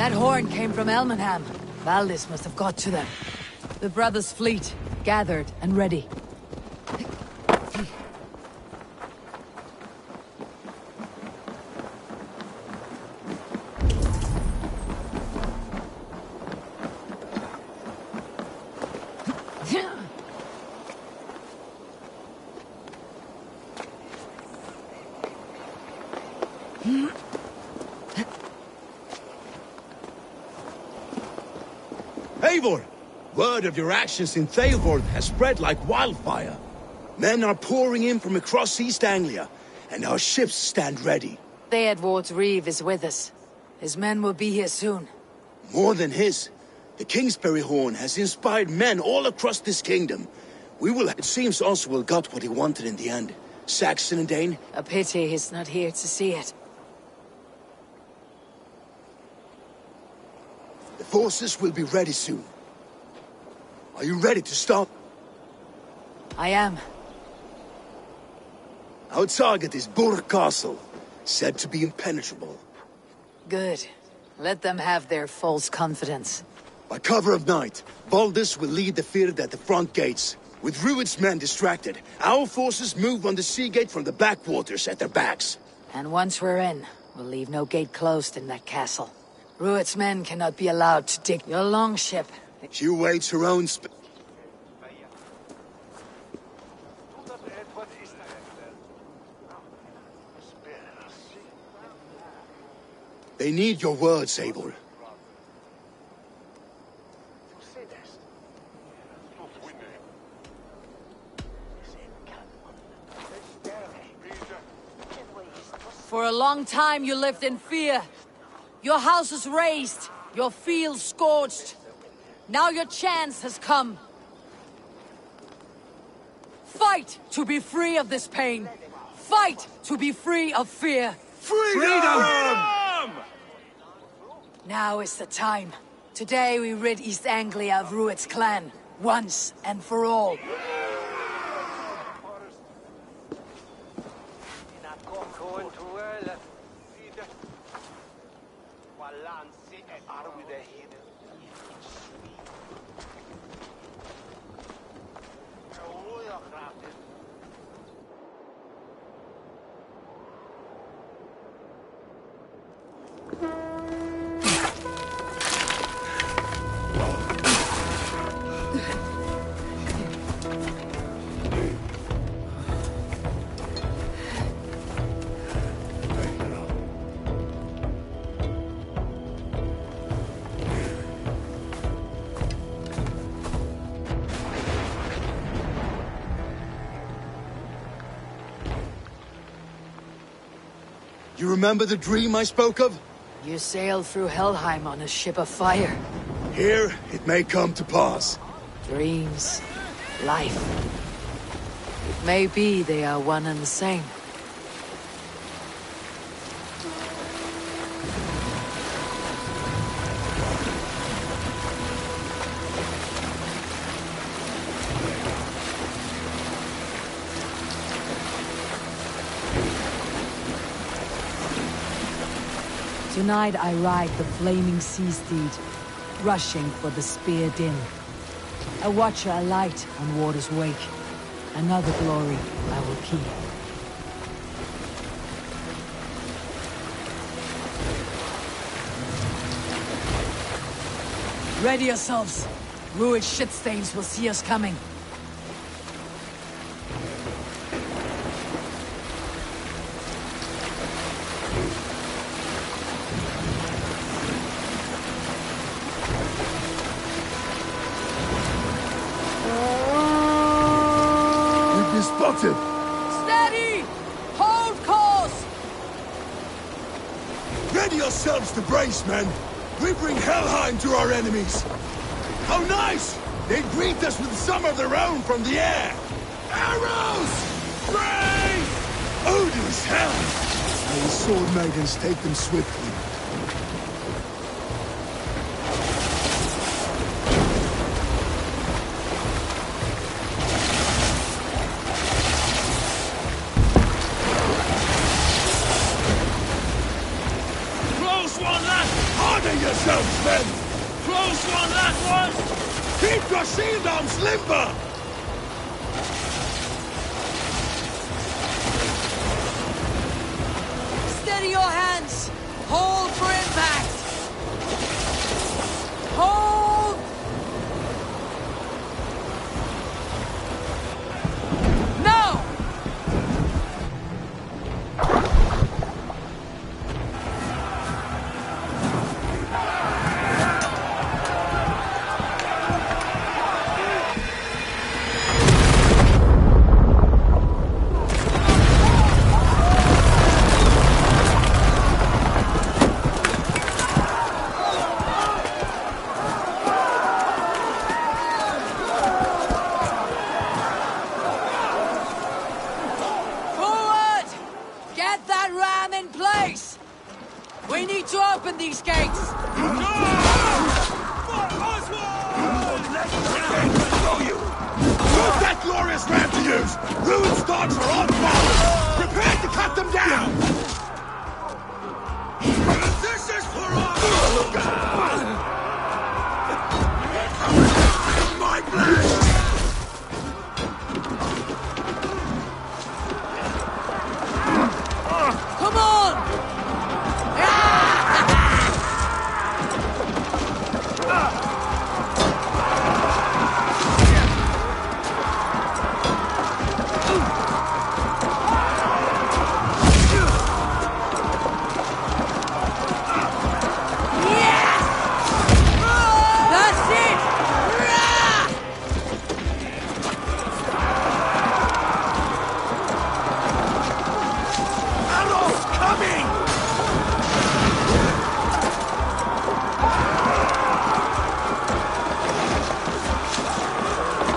That horn came from Elmenham. Valdis must have got to them. The brothers' fleet, gathered and ready. Eivor! Word of your actions in Theilvord has spread like wildfire. Men are pouring in from across East Anglia, and our ships stand ready. Theodward's Reeve is with us. His men will be here soon. More than his. The Kingsbury Horn has inspired men all across this kingdom. It seems Oswald got what he wanted in the end. Saxon and Dane. A pity he's not here to see it. The forces will be ready soon. Are you ready to start? I am. Our target is Burg Castle, said to be impenetrable. Good. Let them have their false confidence. By cover of night, Valdis will lead the Fird at the front gates. With Rued's men distracted, our forces move on the sea gate from the backwaters at their backs. And once we're in, we'll leave no gate closed in that castle. Rued's men cannot be allowed to dig your longship. She waits her own They need your words, Eivor. For a long time you lived in fear. Your house is razed, your fields scorched. Now your chance has come. Fight to be free of this pain. Fight to be free of fear. Freedom! Now is the time. Today we rid East Anglia of Rued's clan, once and for all. You remember the dream I spoke of? You sailed through Helheim on a ship of fire. Here, it may come to pass. Dreams, life. It may be they are one and the same. Tonight I ride the flaming sea steed, rushing for the spear din. A watcher alight on water's wake. Another glory I will keep. Ready yourselves. Rued shitstains will see us coming. Spotted! Steady! Hold course! Ready yourselves to brace, men! We bring Helheim to our enemies! How nice! They greet us with some of their own from the air! Arrows! Brace! Odin's helm! Our sword maidens take them swiftly. Harder yourself! yourselves, men! Close one, that was! Keep your shield arms limber! Steady your hands! Hold for impact! Hold! No! Forward! Get that ram in place! We need to open these gates! Use that glorious ram to use! Ruined dogs are on fire! Prepare to cut them down! This is for us! My blade! Come on! That's it! Arrows coming!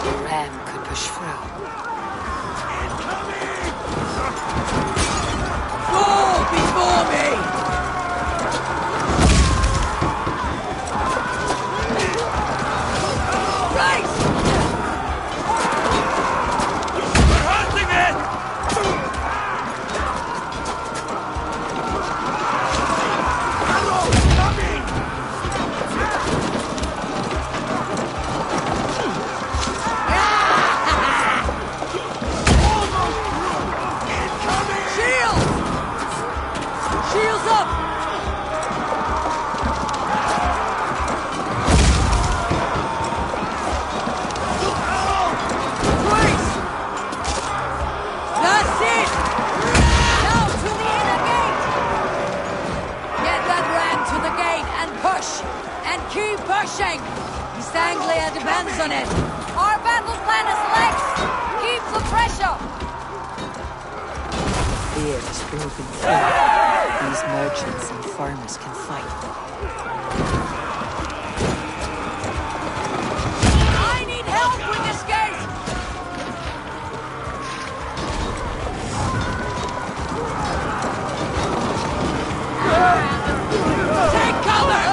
The ram could push through. Fall before me! Right! We're hunting it! Arrows coming! Shields! Shields up! Brace! That's it! Now to the inner gate! Get that ram to the gate and push! And keep pushing! East Anglia depends on it! Our battle plan is legs! Keep the pressure! Fear is broken through. These merchants and farmers can fight. I need help with this gate! Take cover!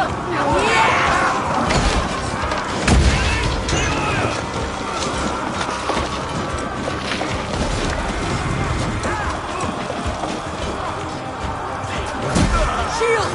Shield!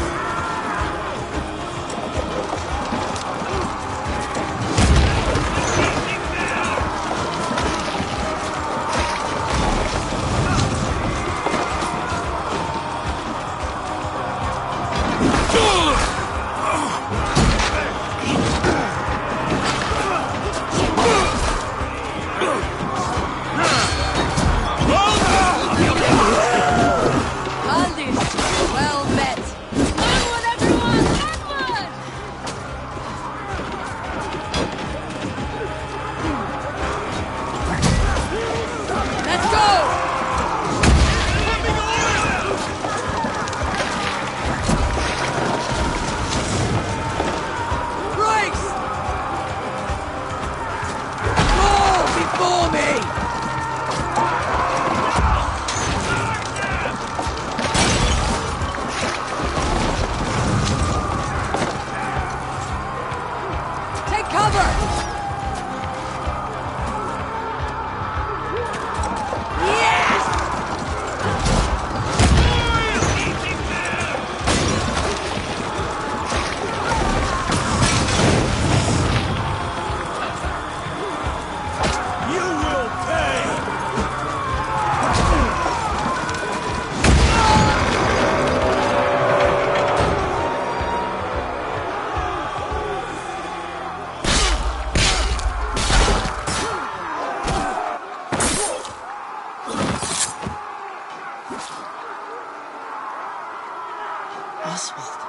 Oswald.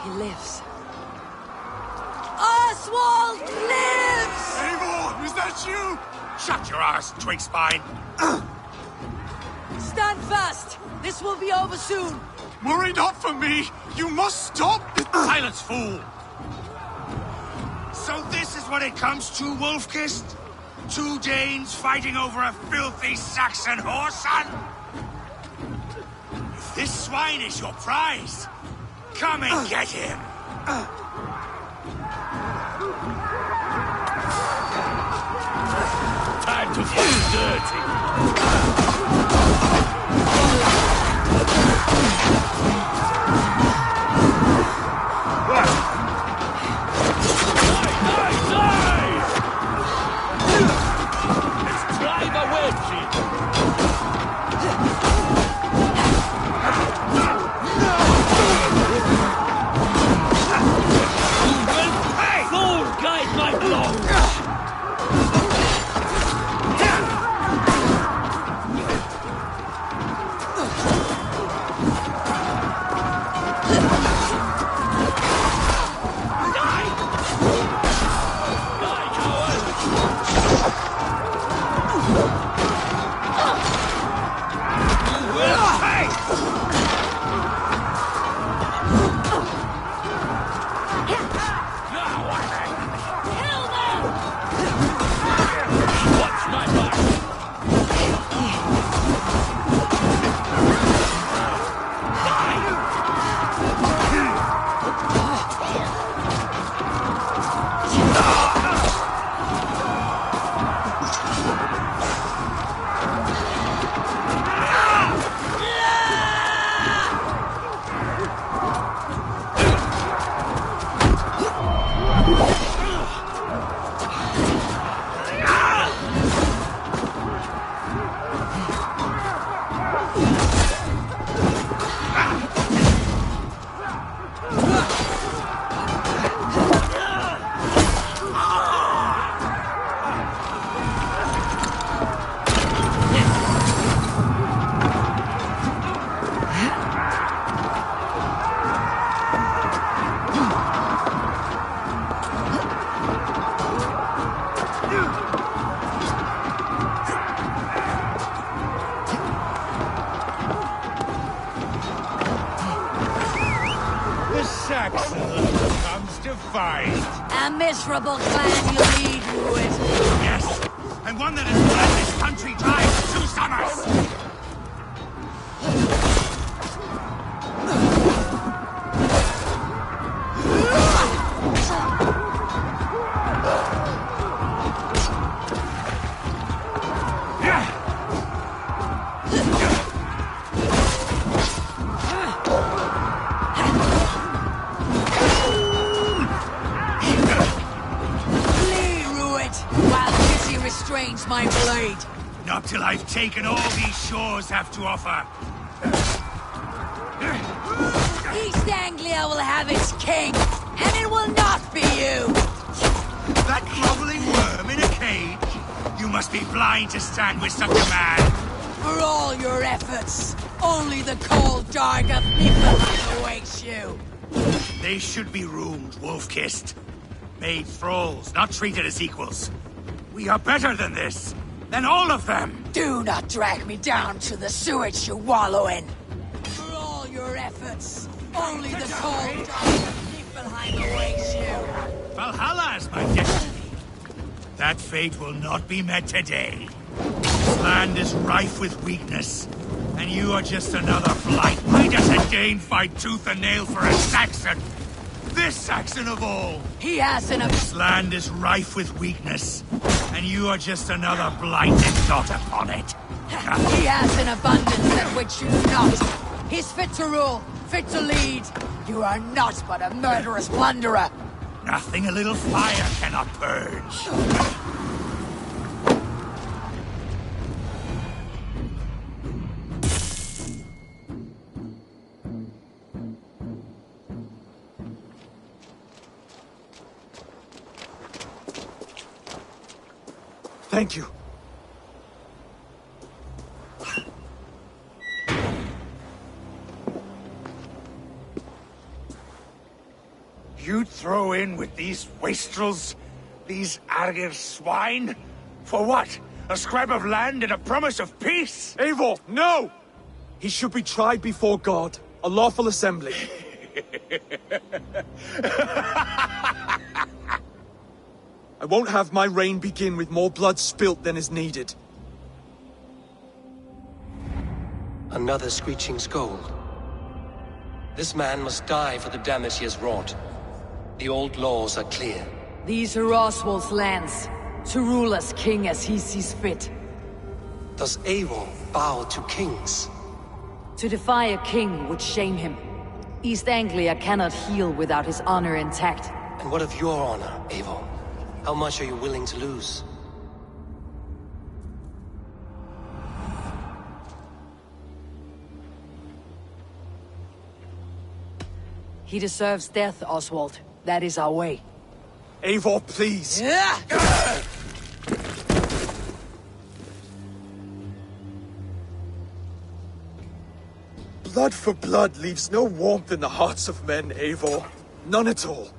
He lives. Oswald lives! Eivor, is that you? Shut your arse, twig spine! Stand fast! This will be over soon! Worry not for me! You must stop! Silence, fool! So this is what it comes to, Wolf-Kissed? 2 Danes fighting over a filthy Saxon whoreson? If this swine is your prize, come and get him! Time to fight dirty! A miserable clan you lead, Ruin. Yes, and one that has bled this country dry for 2 summers! Restrains my blade. Not till I've taken all these shores have to offer. East Anglia will have its king, and it will not be you! That groveling worm in a cage? You must be blind to stand with such a man. For all your efforts, only the cold dark of Niflheim awaits you. They should be roomed, Wolf-Kissed. Made thralls, not treated as equals. We are better than this! Than all of them! Do not drag me down to the sewage you wallow in! For all your efforts, only the cold dark of Niflheim awaits you! Valhalla is my destiny. That fate will not be met today. This land is rife with weakness, and you are just another blight. Why does a Dane fight tooth and nail for a Saxon? This Saxon of all! He has enough. This land is rife with weakness, and you are just another blighted dot upon it. He has an abundance at which you do not. He's fit to rule, fit to lead. You are not but a murderous plunderer. Nothing a little fire cannot purge. Thank you. You throw in with these wastrels? These Argir swine? For what? A scrap of land and a promise of peace? Eivor, no! He should be tried before God, a lawful assembly. I won't have my reign begin with more blood spilt than is needed. Another screeching scold. This man must die for the damage he has wrought. The old laws are clear. These are Oswald's lands, to rule as king as he sees fit. Does Eivor bow to kings? To defy a king would shame him. East Anglia cannot heal without his honor intact. And what of your honor, Eivor? How much are you willing to lose? He deserves death, Oswald. That is our way. Eivor, please! Blood for blood leaves no warmth in the hearts of men, Eivor. None at all.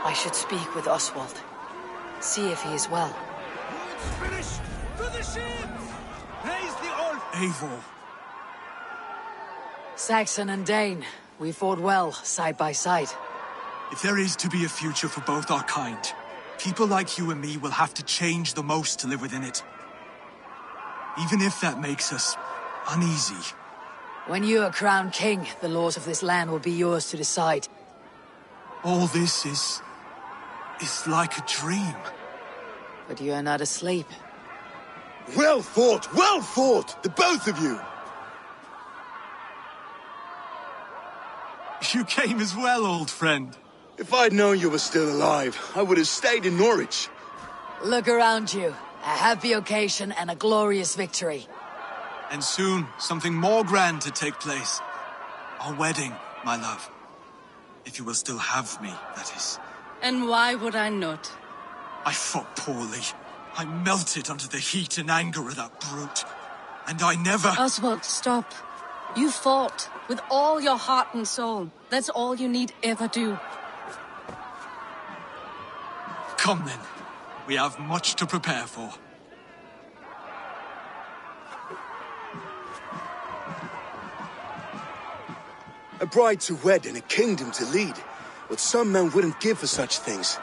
I should speak with Oswald. See if he is well. It's finished! To the ships! Praise the old... Eivor. Saxon and Dane, we fought well, side by side. If there is to be a future for both our kind, people like you and me will have to change the most to live within it. Even if that makes us uneasy. When you are crowned king, the laws of this land will be yours to decide. All this is like a dream. But you are not asleep. Well fought, the both of you! You came as well, old friend. If I'd known you were still alive, I would have stayed in Norwich. Look around you. A happy occasion and a glorious victory. And soon, something more grand to take place. Our wedding, my love. If you will still have me, that is. And why would I not? I fought poorly. I melted under the heat and anger of that brute. And I never... Oswald, stop. You fought with all your heart and soul. That's all you need ever do. Come then. We have much to prepare for. A bride to wed and a kingdom to lead. What some men wouldn't give for such things.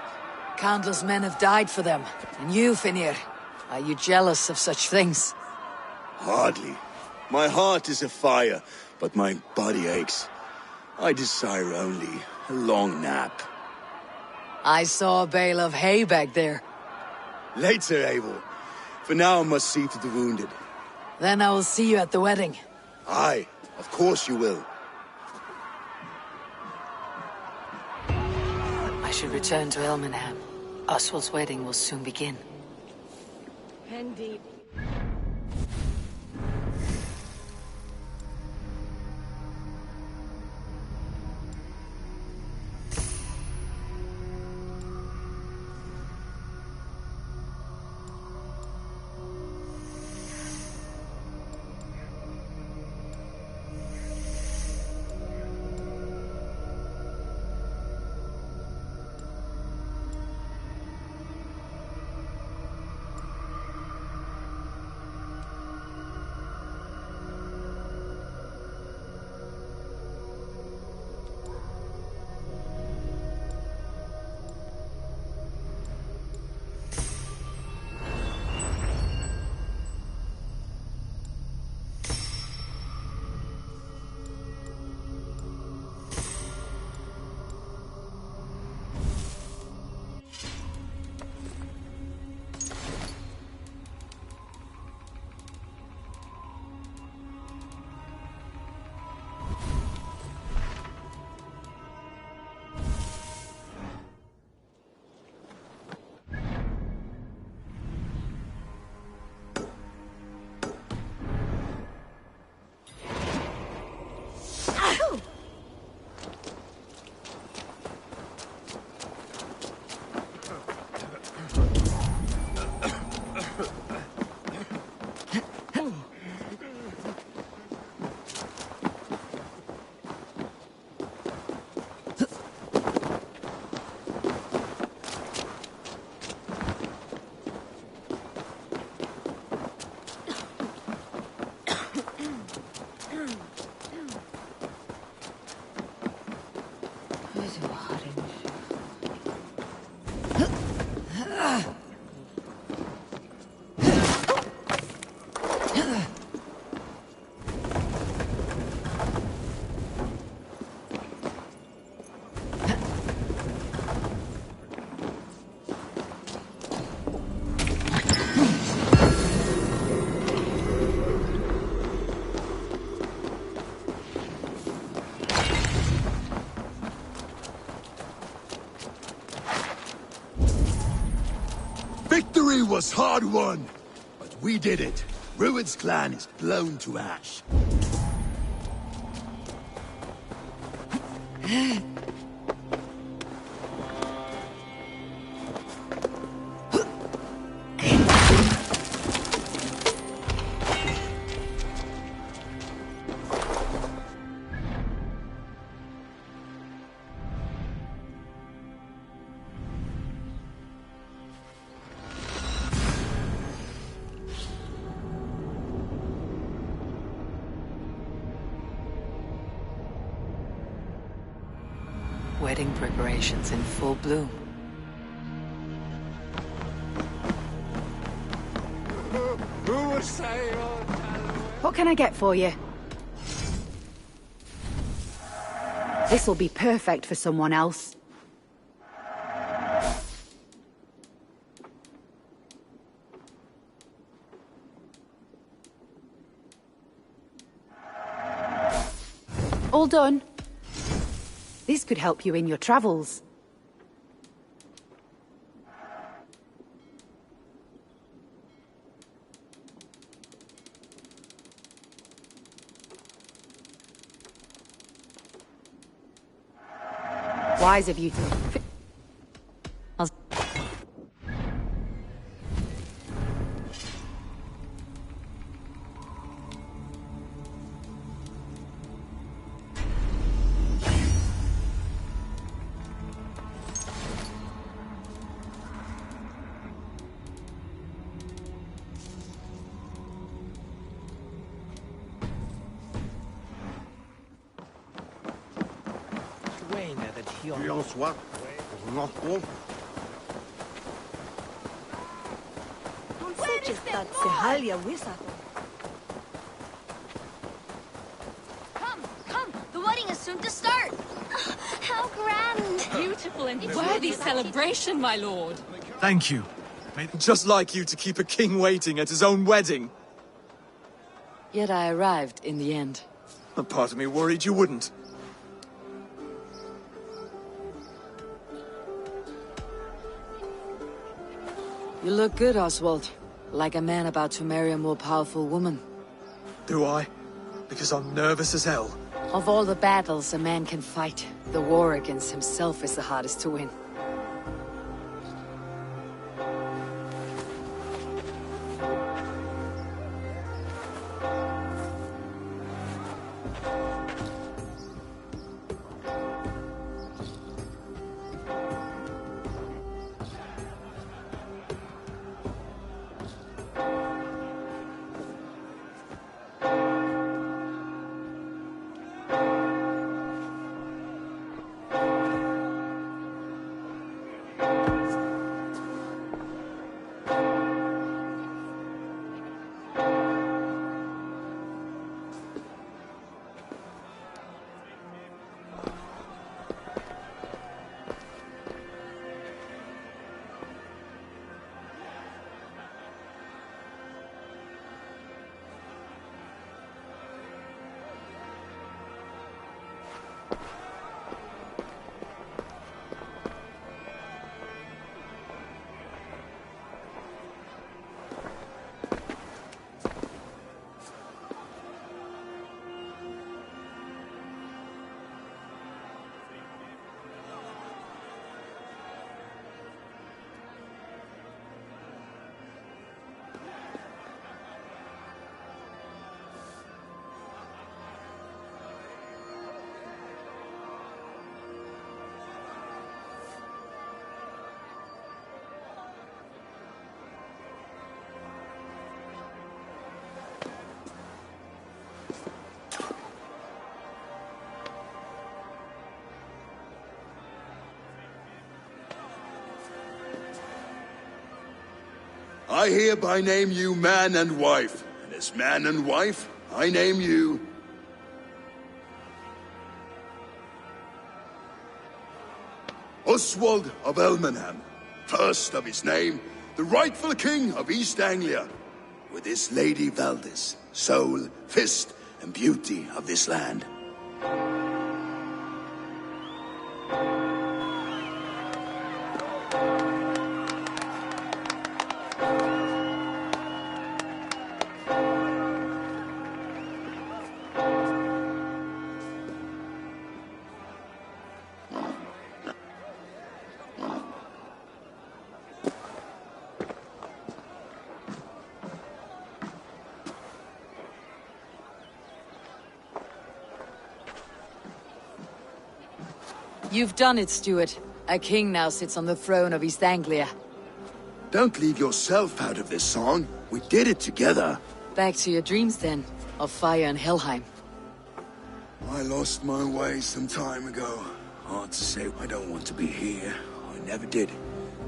Countless men have died for them. And you, Finnir, are you jealous of such things? Hardly. My heart is afire, but my body aches. I desire only a long nap. I saw a bale of hay back there. Later, Eivor. For now I must see to the wounded. Then I will see you at the wedding. Aye, of course you will. I should return to Elmenham. Oswald's wedding will soon begin. Indeed. Victory was hard won, but we did it. Ruin's clan is blown to ash. Wedding preparations in full bloom. What can I get for you? This'll be perfect for someone else. All done. This could help you in your travels. Wise of you to... Tu en sois, non trop. Come! The wedding is soon to start! How grand! Beautiful and worthy celebration, my lord. Thank you. Just like you to keep a king waiting at his own wedding. Yet I arrived in the end. A part of me worried you wouldn't. You look good, Oswald. Like a man about to marry a more powerful woman. Do I? Because I'm nervous as hell. Of all the battles a man can fight, the war against himself is the hardest to win. I hereby name you man and wife. And as man and wife, I name you... Oswald of Elmenham, first of his name, the rightful king of East Anglia, with his lady Valdis, soul, fist, and beauty of this land. You've done it, Stuart. A king now sits on the throne of East Anglia. Don't leave yourself out of this song. We did it together. Back to your dreams, then, of fire and Helheim. I lost my way some time ago. Hard to say I don't want to be here. I never did.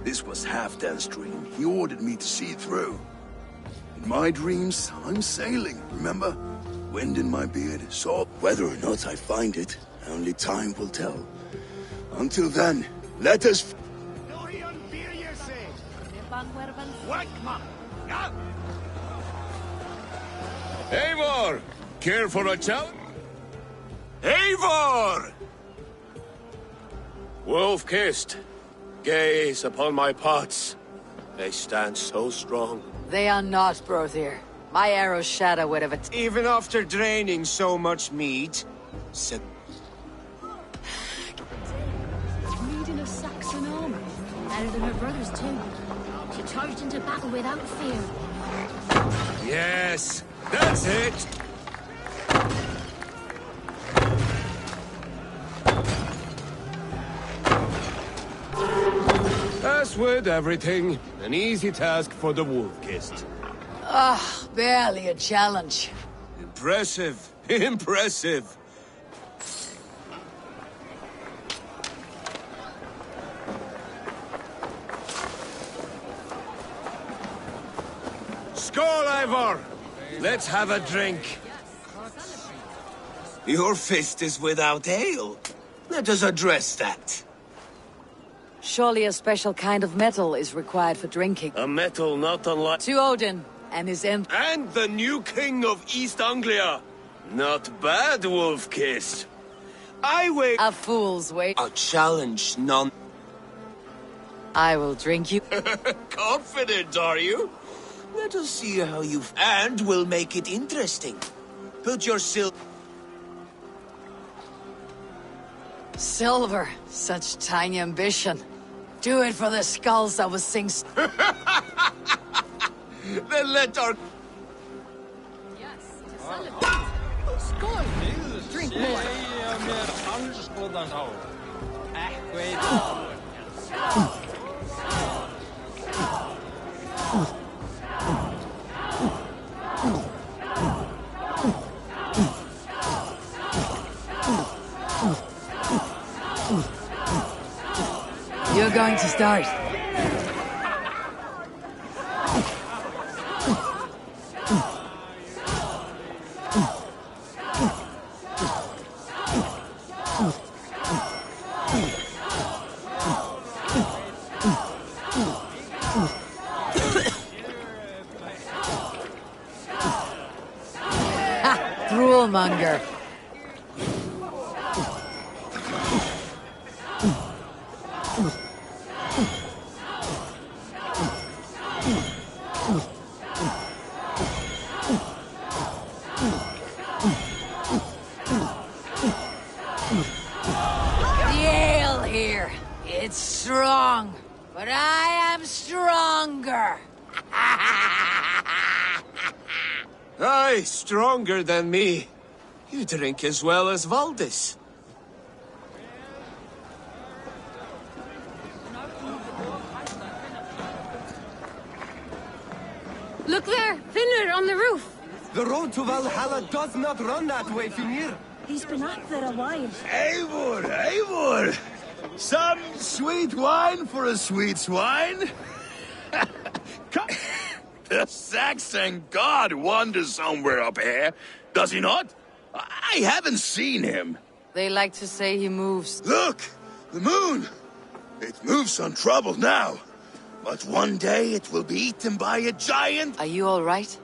This was Halfdan's dream. He ordered me to see it through. In my dreams, I'm sailing, remember? Wind in my beard, so whether or not I find it, only time will tell. Until then, let us... Eivor! Care for a challenge? Eivor! Wolf-kissed, gaze upon my pots. They stand so strong. They are not, Brother. My arrows shatter whatever... Even after draining so much mead, Leading a Saxon army. Better than her brothers, too. She charged into battle without fear. Yes, that's it! As with everything, an easy task for the wolf-kissed. Ah, barely a challenge. impressive, impressive. Skål, Eivor! Let's have a drink. Your fist is without ale. Let us address that. Surely a special kind of metal is required for drinking. A metal not unlike... To Odin and his end. And the new king of East Anglia. Not bad, Wolf-kissed. I wait... A fool's wait. A challenge, none... I will drink you. Confident, are you? Let us see how you... And we'll make it interesting. Put your Silver. Such tiny ambition. Do it for the skulls that will sing... Then let our... Skål! Drink more. You're going to start. Ha! Droolmonger. The ale here, it's strong, but I am stronger. Aye, stronger than me. You drink as well as Valdis. Look there! Finner on the roof! The road to Valhalla does not run that way, Finir. He's been up there a while. Eivor, Eivor! Some sweet wine for a sweet swine? Come, The Saxon god wanders somewhere up here, does he not? I haven't seen him. They like to say he moves. Look! The moon! It moves untroubled now. But one day it will be eaten by a giant. Are you all right?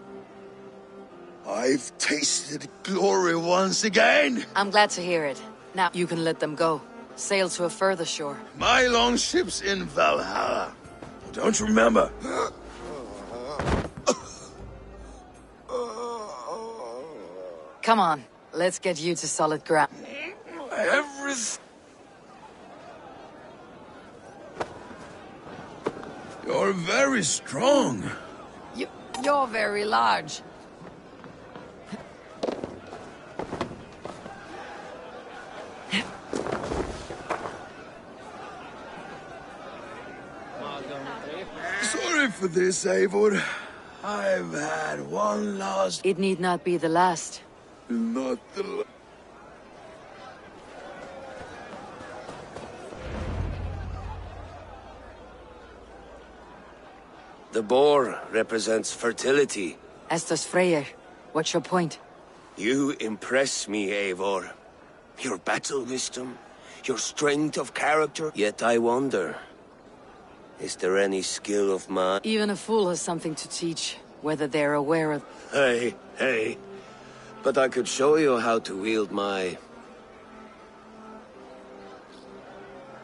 I've tasted glory once again. I'm glad to hear it. Now you can let them go. Sail to a further shore. My longship's in Valhalla. Don't you remember? Come on, let's get you to solid ground. Everything. You're very strong. You're very large. Sorry for this, Eivor. I've had one last... It need not be the last. Not the last. The boar represents fertility. As does Freyr. What's your point? You impress me, Eivor. Your battle wisdom, your strength of character. Yet I wonder, is there any skill of mine? Even a fool has something to teach, whether they're aware of... Hey. But I could show you how to wield my...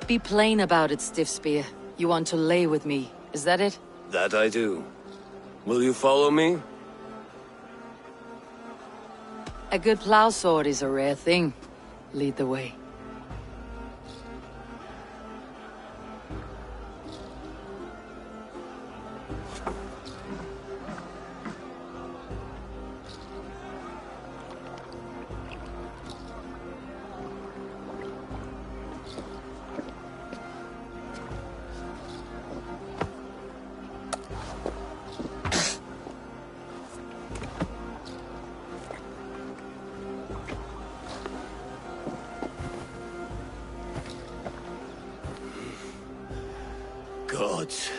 Be plain about it, Stiff Spear. You want to lay with me, is that it? That I do. Will you follow me? A good plow sword is a rare thing. Lead the way. Gods.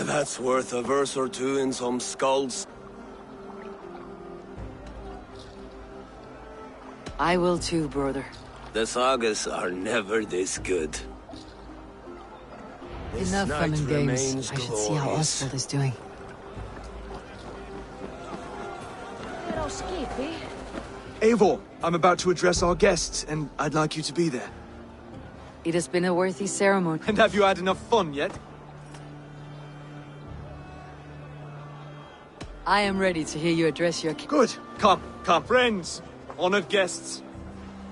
That's worth a verse or two in some skulls. I will too, brother. The sagas are never this good. This Enough night fun and games. remains I should see how glorious. Oswald is doing. Eivor, I'm about to address our guests, and I'd like you to be there. It has been a worthy ceremony. And have you had enough fun yet? I am ready to hear you address your... Good. Come. Friends, honored guests.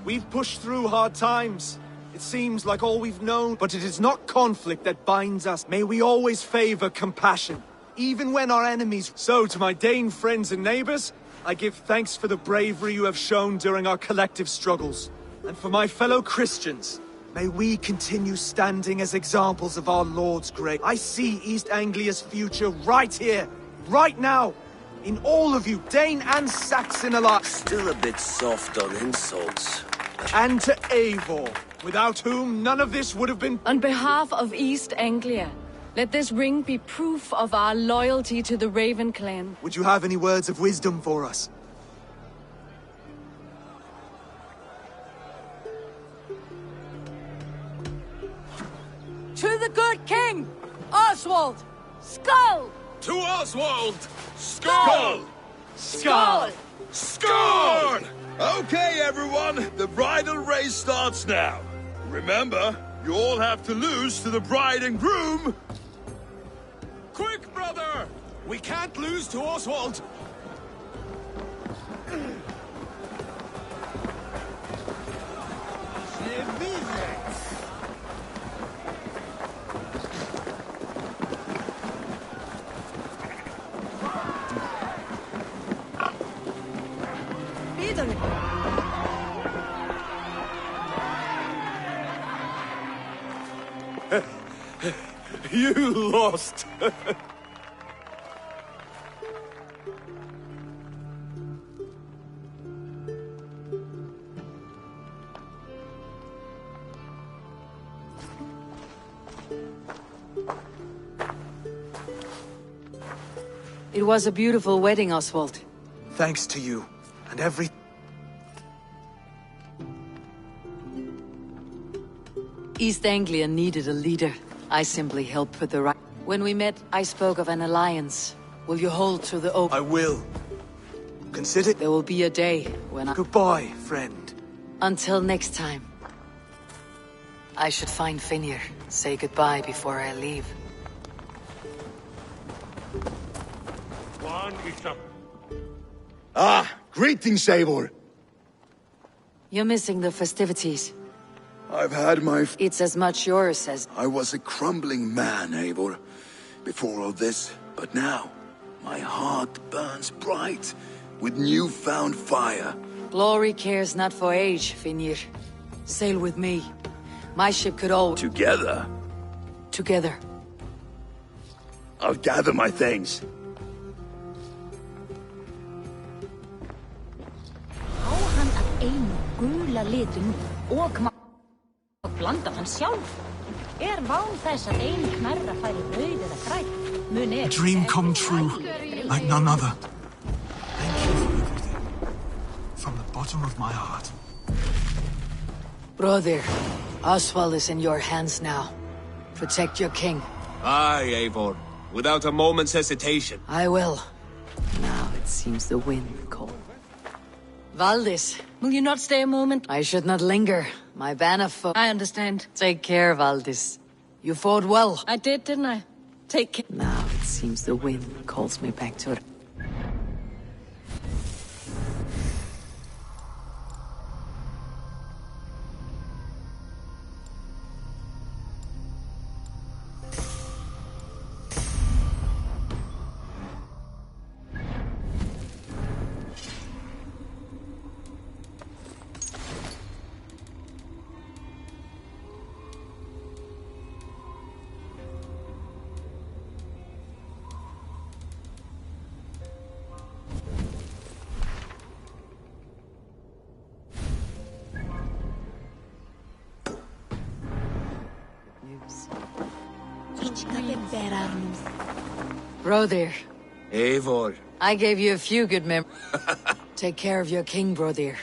We've pushed through hard times. It seems like all we've known, but it is not conflict that binds us. May we always favor compassion, even when our enemies... So, to my Dane friends and neighbors, I give thanks for the bravery you have shown during our collective struggles. And for my fellow Christians, may we continue standing as examples of our Lord's grace. I see East Anglia's future right here, right now, in all of you, Dane and Saxon alike. Still a bit soft on insults. And to Eivor, without whom none of this would have been... On behalf of East Anglia, let this ring be proof of our loyalty to the Raven clan. Would you have any words of wisdom for us? To the good king, Oswald! Skull! To Oswald! Skull! Skull! Skull! Okay, everyone, the bridal race starts now. Remember, you all have to lose to the bride and groom. Quick, brother! We can't lose to Oswald. You lost! It was a beautiful wedding, Oswald. Thanks to you, and every... East Anglia needed a leader. I simply helped with the right... When we met, I spoke of an alliance. Will you hold to the oath? I will. Consider... There will be a day when I... Goodbye, friend. Until next time. I should find Finir. Say goodbye before I leave. Ah, greetings, Eivor. You're missing the festivities. I've had my... It's as much yours as... I was a crumbling man, Eivor, before all this. But now, my heart burns bright with newfound fire. Glory cares not for age, Finir. Sail with me. My ship could hold... Together? Together. I'll gather my things. Á hann að einu gula litum og blanda hann sjálf? Ván þess að ein knerra færi rauð eða græn? A dream come true, like none other. Thank you for everything. From the bottom of my heart. Brother, Oswald is in your hands now. Protect your king. Aye, Eivor. Without a moment's hesitation. I will. Now it seems the wind calls. Valdis. Will you not stay a moment? I should not linger. My banner for... I understand. Take care, Valdis. You fought well. I did, didn't I? Take care. Now it seems the wind calls me back to it. Brother. Eivor. I gave you a few good memories. Take care of your king, brother.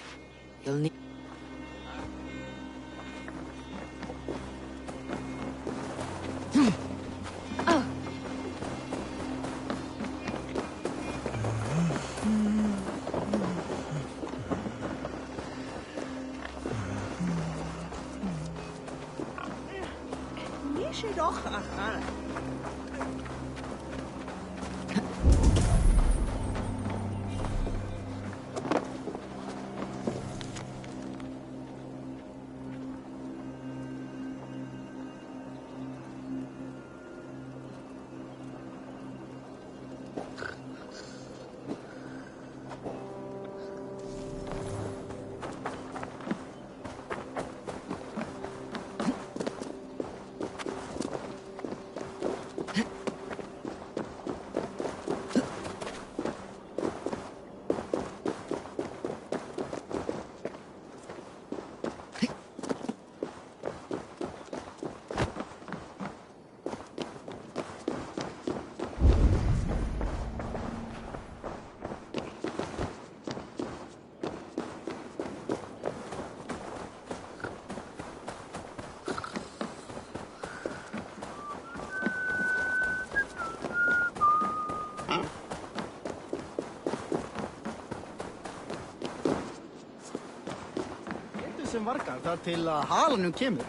You'll need... Sem vargar þar til að halanum kemur.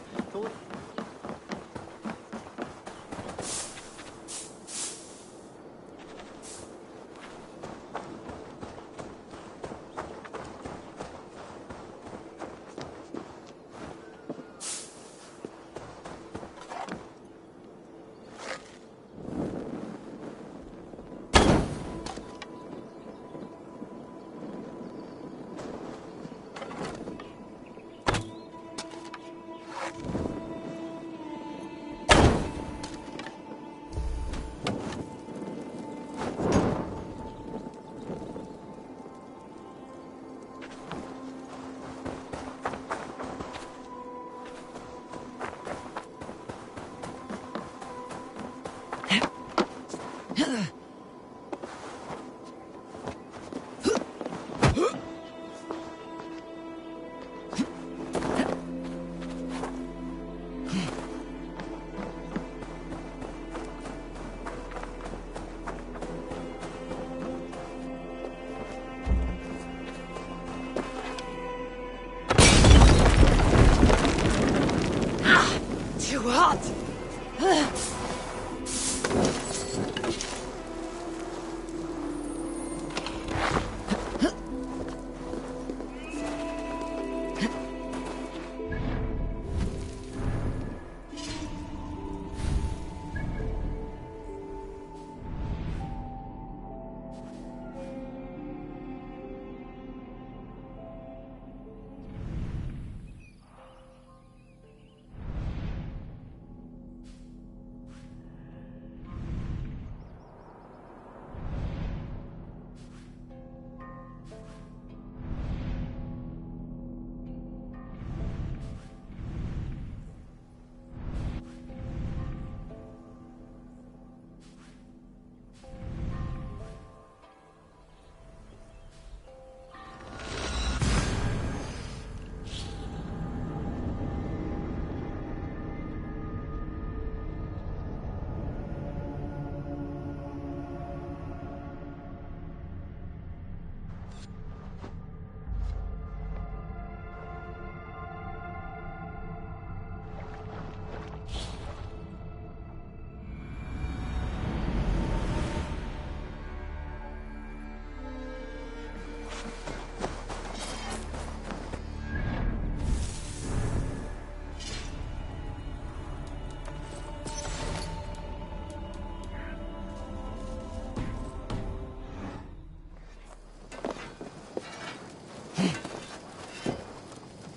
too hot.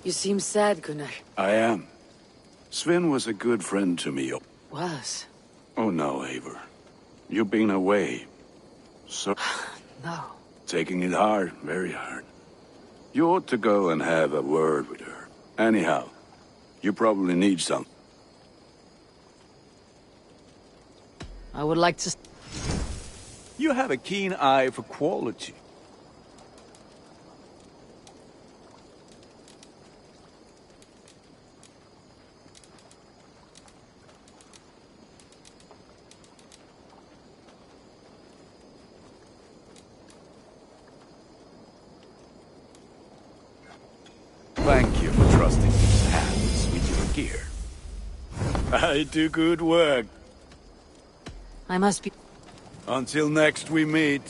You seem sad, Gunnar. I am. Sven was a good friend to me. Was? Oh no, Eivor. You've been away. So... No. Taking it hard, very hard. You ought to go and have a word with her. Anyhow, you probably need some. I would like to... You have a keen eye for quality. Thank you for trusting these hands with your gear. I do good work. I must be... Until next we meet.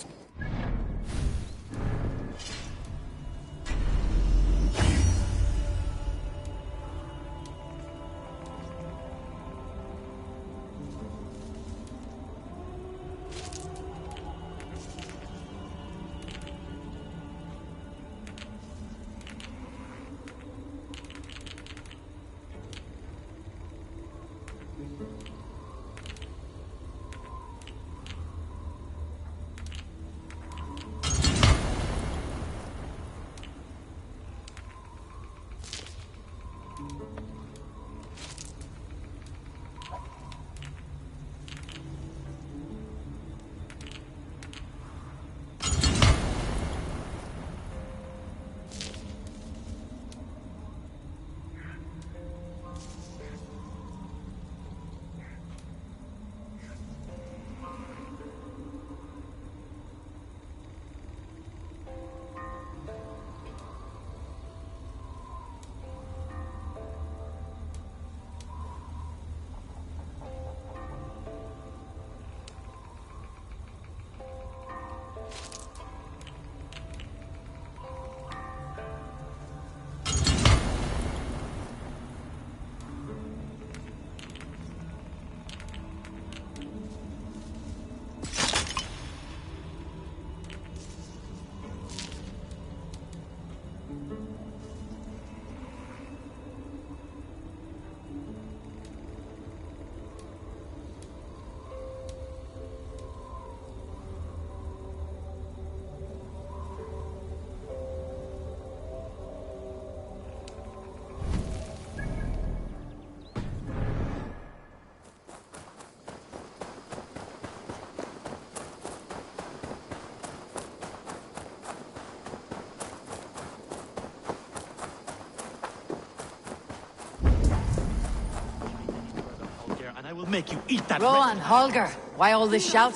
I will make you eat that. Rowan, Holger, why all this shout?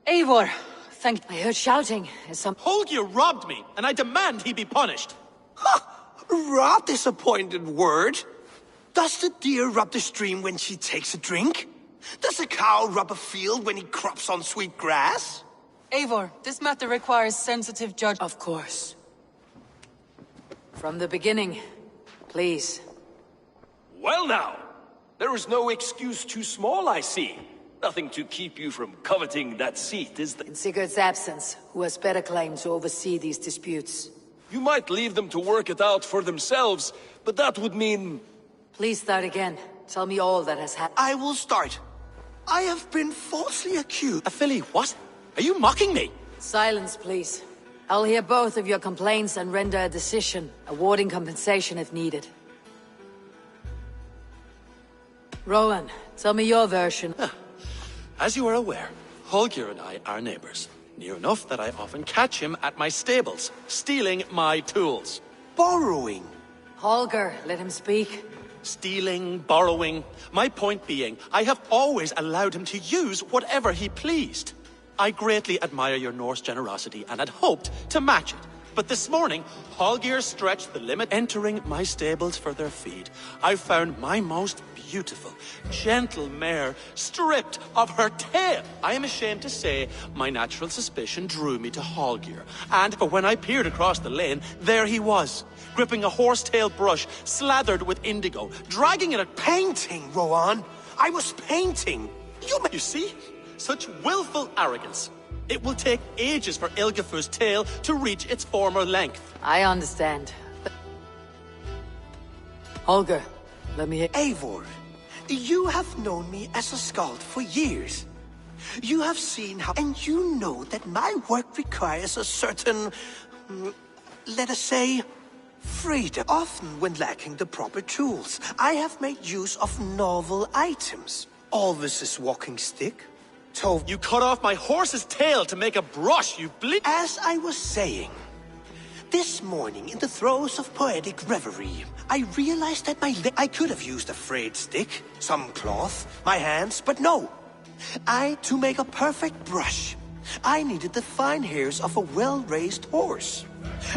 Eivor, I heard shouting. Is some... Holger robbed me, and I demand he be punished. Ha! Rot disappointed word. Does the deer rub the stream when she takes a drink? Does a cow rub a field when he crops on sweet grass? Eivor, this matter requires sensitive judgment. Of course. From the beginning, please. Well now, there is no excuse too small, I see. Nothing to keep you from coveting that seat, is there? In Sigurd's absence, who has better claim to oversee these disputes? You might leave them to work it out for themselves, but that would mean... Please start again. Tell me all that has happened. I will start. I have been falsely accused. Philly, what? Are you mocking me? Silence, please. I'll hear both of your complaints and render a decision, awarding compensation if needed. Rowan, tell me your version. As you are aware, Holger and I are neighbors. Near enough that I often catch him at my stables, stealing my tools. Borrowing. Holger, let him speak. Stealing, borrowing. My point being, I have always allowed him to use whatever he pleased. I greatly admire your Norse generosity and had hoped to match it. But this morning, Holger stretched the limit, entering my stables for their feed. I found my most beautiful, gentle mare stripped of her tail. I am ashamed to say my natural suspicion drew me to Holger. And when I peered across the lane, there he was, gripping a horsetail brush slathered with indigo, dragging it at... Painting, Rowan! I was painting! You see? Such willful arrogance. It will take ages for Ilgefu's tail to reach its former length. I understand. Holger, let me hear... Eivor, you have known me as a skald for years. You have seen how... And you know that my work requires a certain... let us say... freedom. Often when lacking the proper tools, I have made use of novel items. Alvis's walking stick. You cut off my horse's tail to make a brush, you bleed. As I was saying, this morning in the throes of poetic reverie, I realized that I could have used a frayed stick, some cloth, my hands, but no. To make a perfect brush, I needed the fine hairs of a well-raised horse.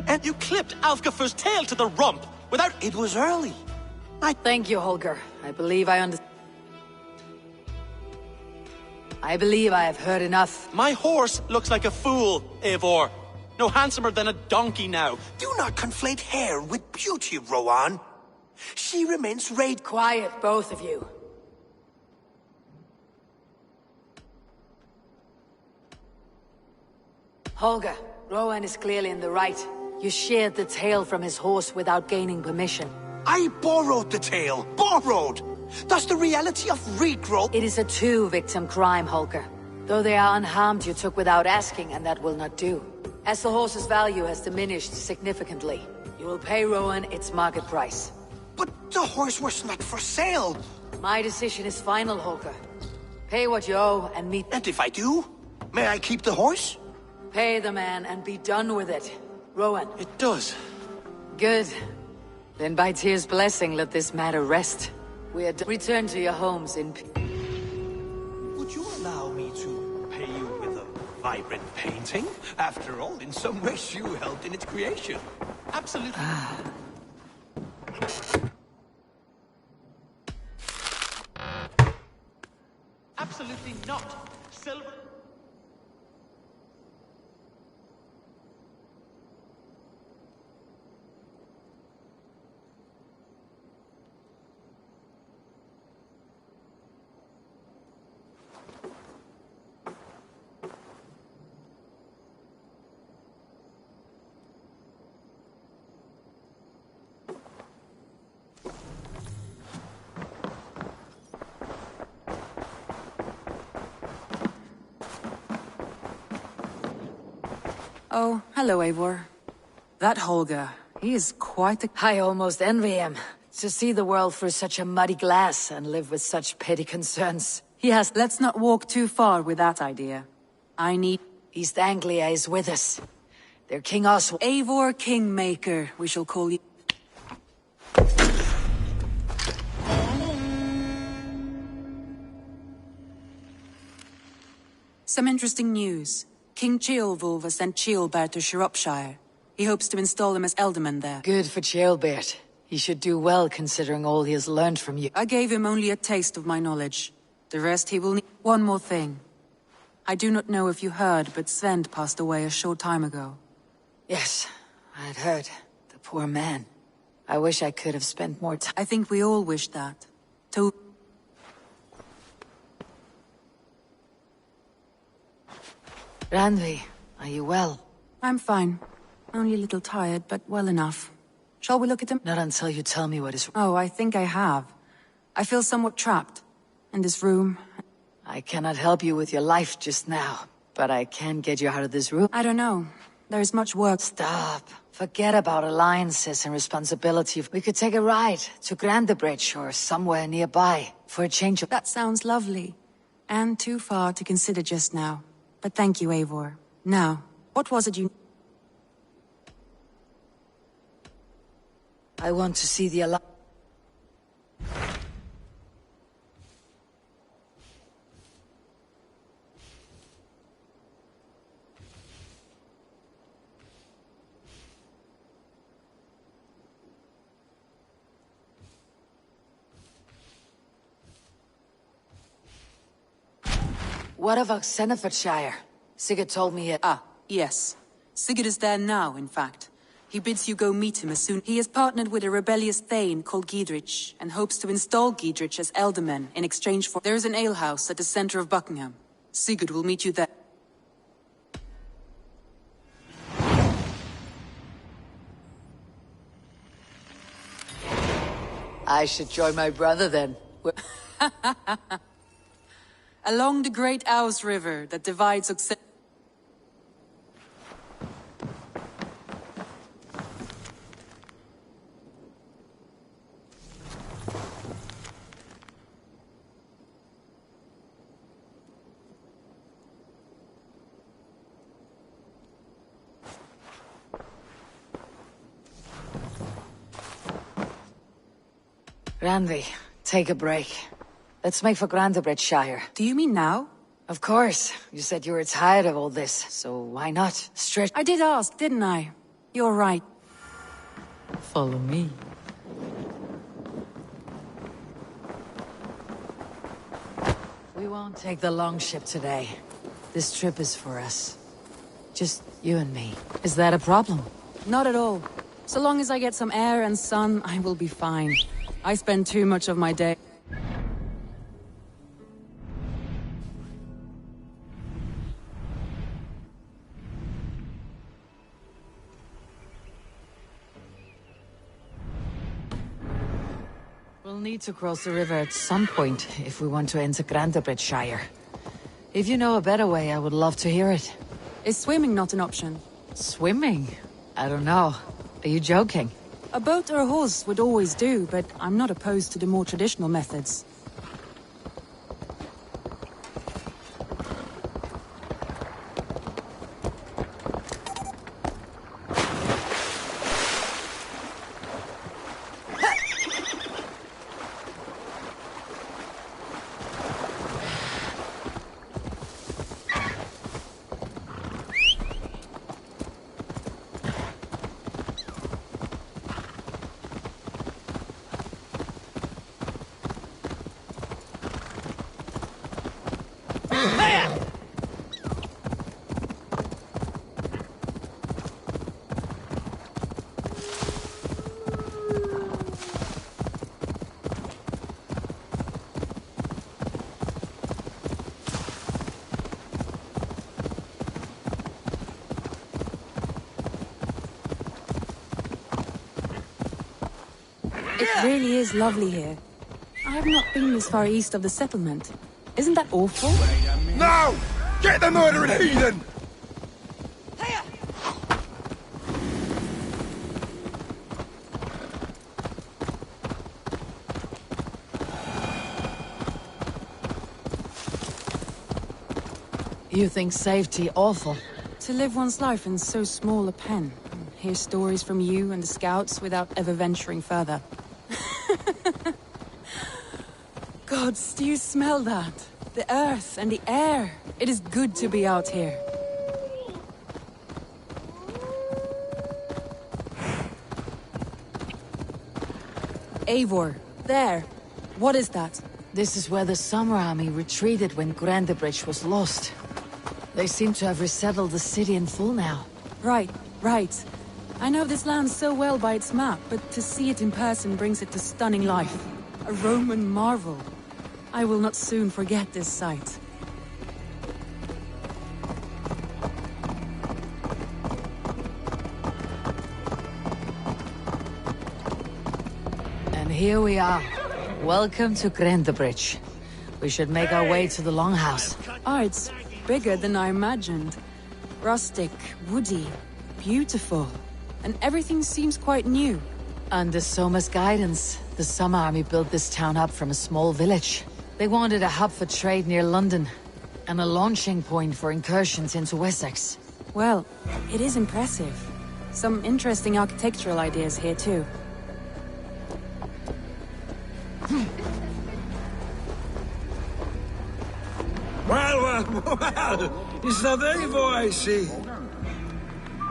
And you clipped Alfgafu's tail to the rump without... It was early. Thank you, Holger. I believe I understand. I believe I have heard enough. My horse looks like a fool, Eivor. No handsomer than a donkey now. Do not conflate hair with beauty, Rowan. She remains Quiet, both of you. Holger, Rowan is clearly in the right. You sheared the tail from his horse without gaining permission. I borrowed the tail. Borrowed! Does the reality of regrowth... It is a two-victim crime, Holger. Though they are unharmed, you took without asking, and that will not do. As the horse's value has diminished significantly, you will pay Rowan its market price. But the horse was not for sale! My decision is final, Holger. Pay what you owe and meet... And if I do? May I keep the horse? Pay the man and be done with it. Rowan. It does. Good. Then by Tyr's blessing, let this matter rest. We are return to your homes in... Would you allow me to pay you with a vibrant painting? After all, in some ways you helped in its creation. Absolutely. Absolutely not. Silver... Oh, hello, Eivor. That Holger, he is quite the... I almost envy him. To see the world through such a muddy glass and live with such petty concerns. He has... Let's not walk too far with that idea. I need... East Anglia is with us. Their King Oswald... Eivor Kingmaker, we shall call you... Some interesting news. King Ceolwulf has sent Ceolbert to Shropshire. He hopes to install him as Ealdorman there. Good for Ceolbert. He should do well considering all he has learned from you. I gave him only a taste of my knowledge. The rest he will need. One more thing. I do not know if you heard, but Sven passed away a short time ago. Yes, I had heard. The poor man. I wish I could have spent more time. I think we all wish that. Randvi, are you well? I'm fine. Only a little tired, but well enough. Shall we look at them? Not until you tell me what is... Oh, I think I have. I feel somewhat trapped. In this room. I cannot help you with your life just now, but I can get you out of this room. I don't know. There is much work. Stop. Forget about alliances and responsibility. We could take a ride to Grandebridge or somewhere nearby for a change of... That sounds lovely. And too far to consider just now. But thank you, Eivor. Now, what was it you... I want to see the alliance. What of Xenofordshire? Sigurd told me it. Ah, yes. Sigurd is there now, in fact. He bids you go meet him as soon. He has partnered with a rebellious thane called Giedrich, and hopes to install Giedrich as Elderman in exchange for... There is an alehouse at the center of Buckingham. Sigurd will meet you there. I should join my brother then. Along the great Ouse River that divides Oxen... Randvi, take a break. Let's make for Grandebridgeshire. Do you mean now? Of course. You said you were tired of all this, so why not? Stretch... I did ask, didn't I? You're right. Follow me. We won't take the longship today. This trip is for us. Just you and me. Is that a problem? Not at all. So long as I get some air and sun, I will be fine. I spend too much of my day... We'll need to cross the river at some point if we want to enter Grandebridgeshire. If you know a better way, I would love to hear it. Is swimming not an option? Swimming? I don't know. Are you joking? A boat or a horse would always do, but I'm not opposed to the more traditional methods. It really is lovely here. I have not been this far east of the settlement. Isn't that awful? No! Get the murdering heathen! You think safety awful? To live one's life in so small a pen. Hear stories from you and the scouts without ever venturing further. Gods, do you smell that? The earth and the air. It is good to be out here. Eivor, there. What is that? This is where the Summer Army retreated when Grandebridge was lost. They seem to have resettled the city in full now. Right. I know this land so well by its map, but to see it in person brings it to stunning life. A Roman marvel. I will not soon forget this sight. And here we are. Welcome to Grandebridge. We should make our way to the Longhouse. Oh, it's bigger than I imagined. Rustic, woody, beautiful. And everything seems quite new. Under Soma's guidance, the Summer Army built this town up from a small village. They wanted a hub for trade near London, and a launching point for incursions into Wessex. Well, it is impressive. Some interesting architectural ideas here too. Well, is that Eivor I see?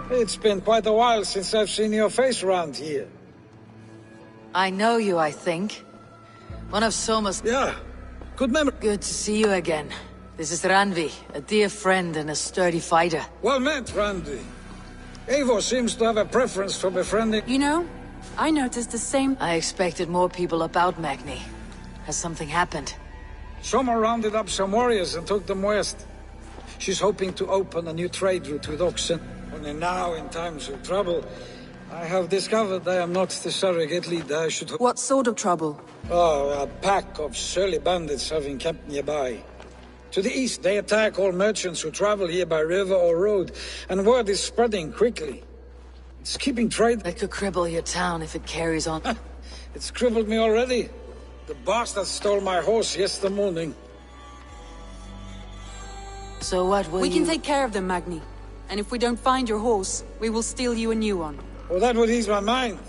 It's been quite a while since I've seen your face around here. I know you, I think. One of Soma's... Yeah, good memory. Good to see you again. This is Randvi, a dear friend and a sturdy fighter. Well met, Randvi. Eivor seems to have a preference for befriending... You know, I noticed the same... I expected more people about Magni. Has something happened? Soma rounded up some warriors and took them west. She's hoping to open a new trade route with Oxen. Only now, in times of trouble, I have discovered I am not the surrogate leader I should... What sort of trouble? Oh, a pack of surly bandits have encamped nearby. To the east, they attack all merchants who travel here by river or road, and word is spreading quickly. It's keeping trade... That could cripple your town if it carries on. It's crippled me already. The bastard stole my horse yesterday morning. So what will We can take care of them, Magni. And if we don't find your horse, we will steal you a new one. Oh, that would ease my mind.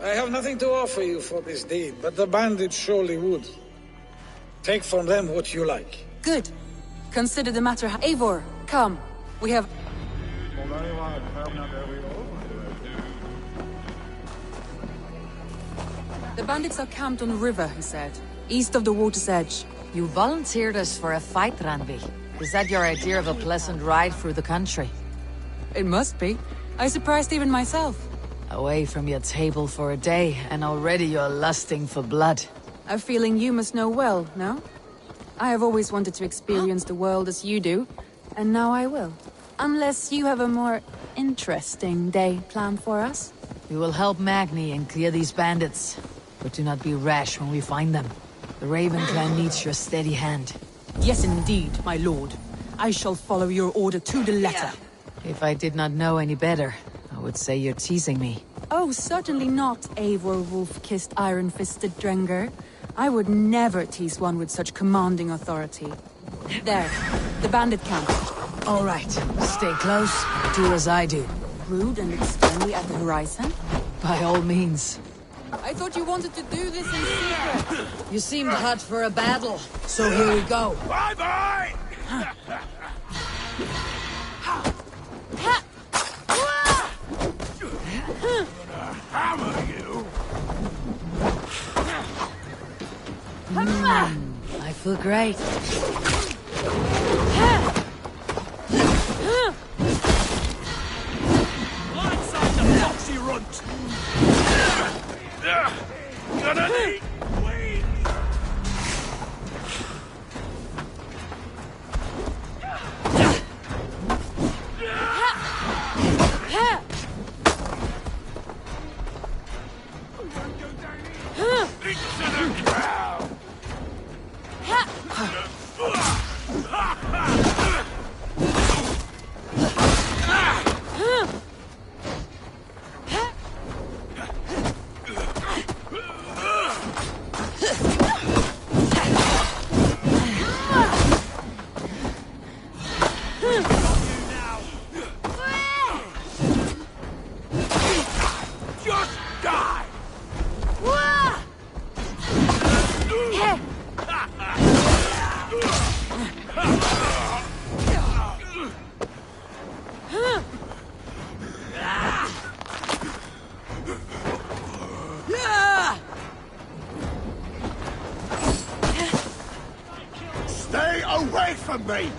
I have nothing to offer you for this deed, but the bandits surely would. Take from them what you like. Good. Consider the matter... Eivor, come. We have... The bandits are camped on the river, he said. East of the water's edge. You volunteered us for a fight, Randvi. Is that your idea of a pleasant ride through the country? It must be. I surprised even myself. Away from your table for a day, and already you're lusting for blood. A feeling you must know well, no? I have always wanted to experience the world as you do, and now I will. Unless you have a more interesting day planned for us. We will help Magni and clear these bandits, but do not be rash when we find them. The Raven clan needs your steady hand. Yes, indeed, my lord. I shall follow your order to the letter. If I did not know any better, I would say you're teasing me. Oh, certainly not, Eivor wolf-kissed iron-fisted Drenger. I would never tease one with such commanding authority. There, the bandit camp. All right, stay close, do as I do. Rude and externally at the horizon? By all means. I thought you wanted to do this in secret. You seemed hot for a battle, so here we go. Bye-bye! Hammer you! I feel great. Blindside the foxy runt! Gonna need wings! Into the ground! Just die! away from me!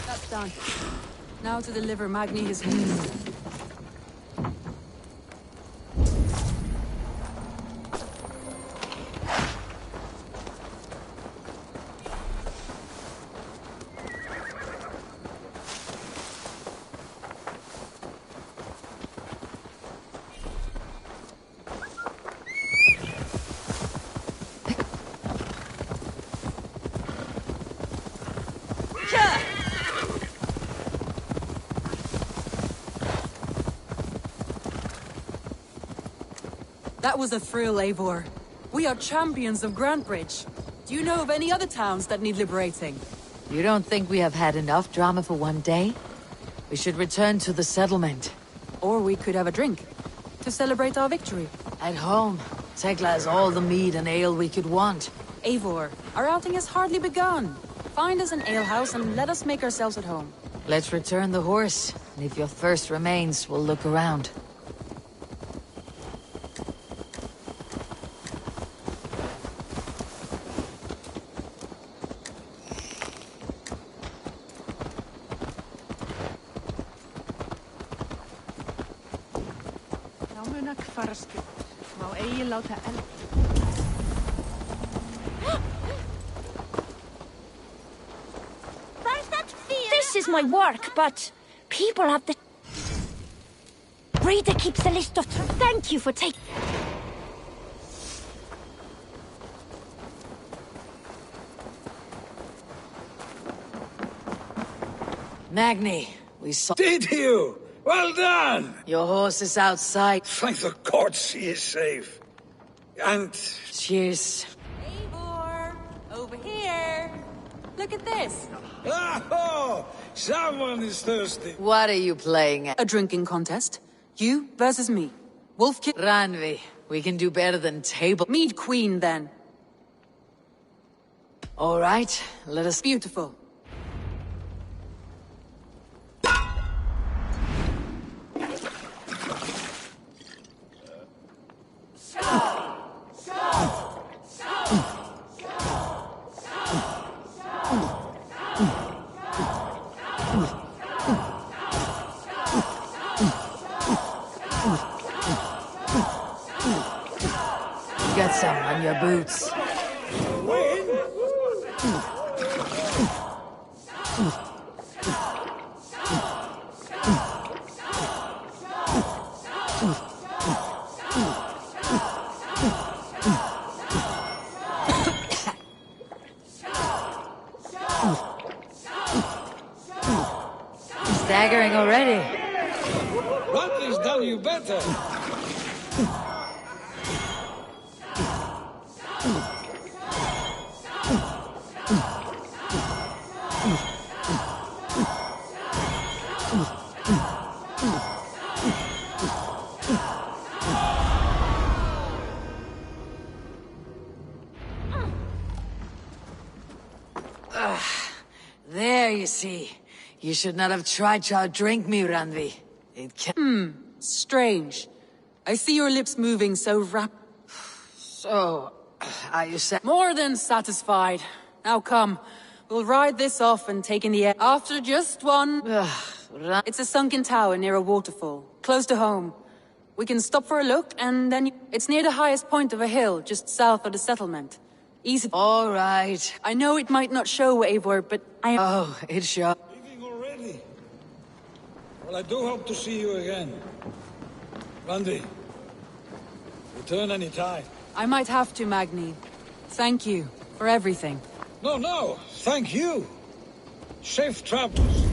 That's done. Now to deliver Magni his... That was a thrill, Eivor. We are champions of Grantbridge. Do you know of any other towns that need liberating? You don't think we have had enough drama for one day? We should return to the settlement. Or we could have a drink, to celebrate our victory. At home, Tekla has all the mead and ale we could want. Eivor, our outing has hardly begun. Find us an alehouse and let us make ourselves at home. Let's return the horse, and if your thirst remains, we'll look around. This is my work, but people have the... Reader keeps the list of... Thank you for taking... Magni, we saw... Did you? Well done! Your horse is outside. Thank the gods he is safe. And... Cheers. Eivor, over here. Look at this. Oh, someone is thirsty. What are you playing at? A drinking contest. You versus me. Wolfkin... Randvi, we can do better than table... Mead Queen, then. All right, let us... Beautiful. Get some on your boots. Staggering already. What has done you better? There, you see. You should not have tried to outdrink me, Randvi. It can... Strange. I see your lips moving so So, are you More than satisfied. Now come. We'll ride this off and take in the air. After just one... It's a sunken tower near a waterfall, close to home. We can stop for a look, and then... It's near the highest point of a hill, just south of the settlement. Easy. All right. I know it might not show, Eivor, but I... Oh, it shows. Leaving already? Well, I do hope to see you again. Randvi, return any time. I might have to, Magni. Thank you for everything. No, thank you. Safe travels.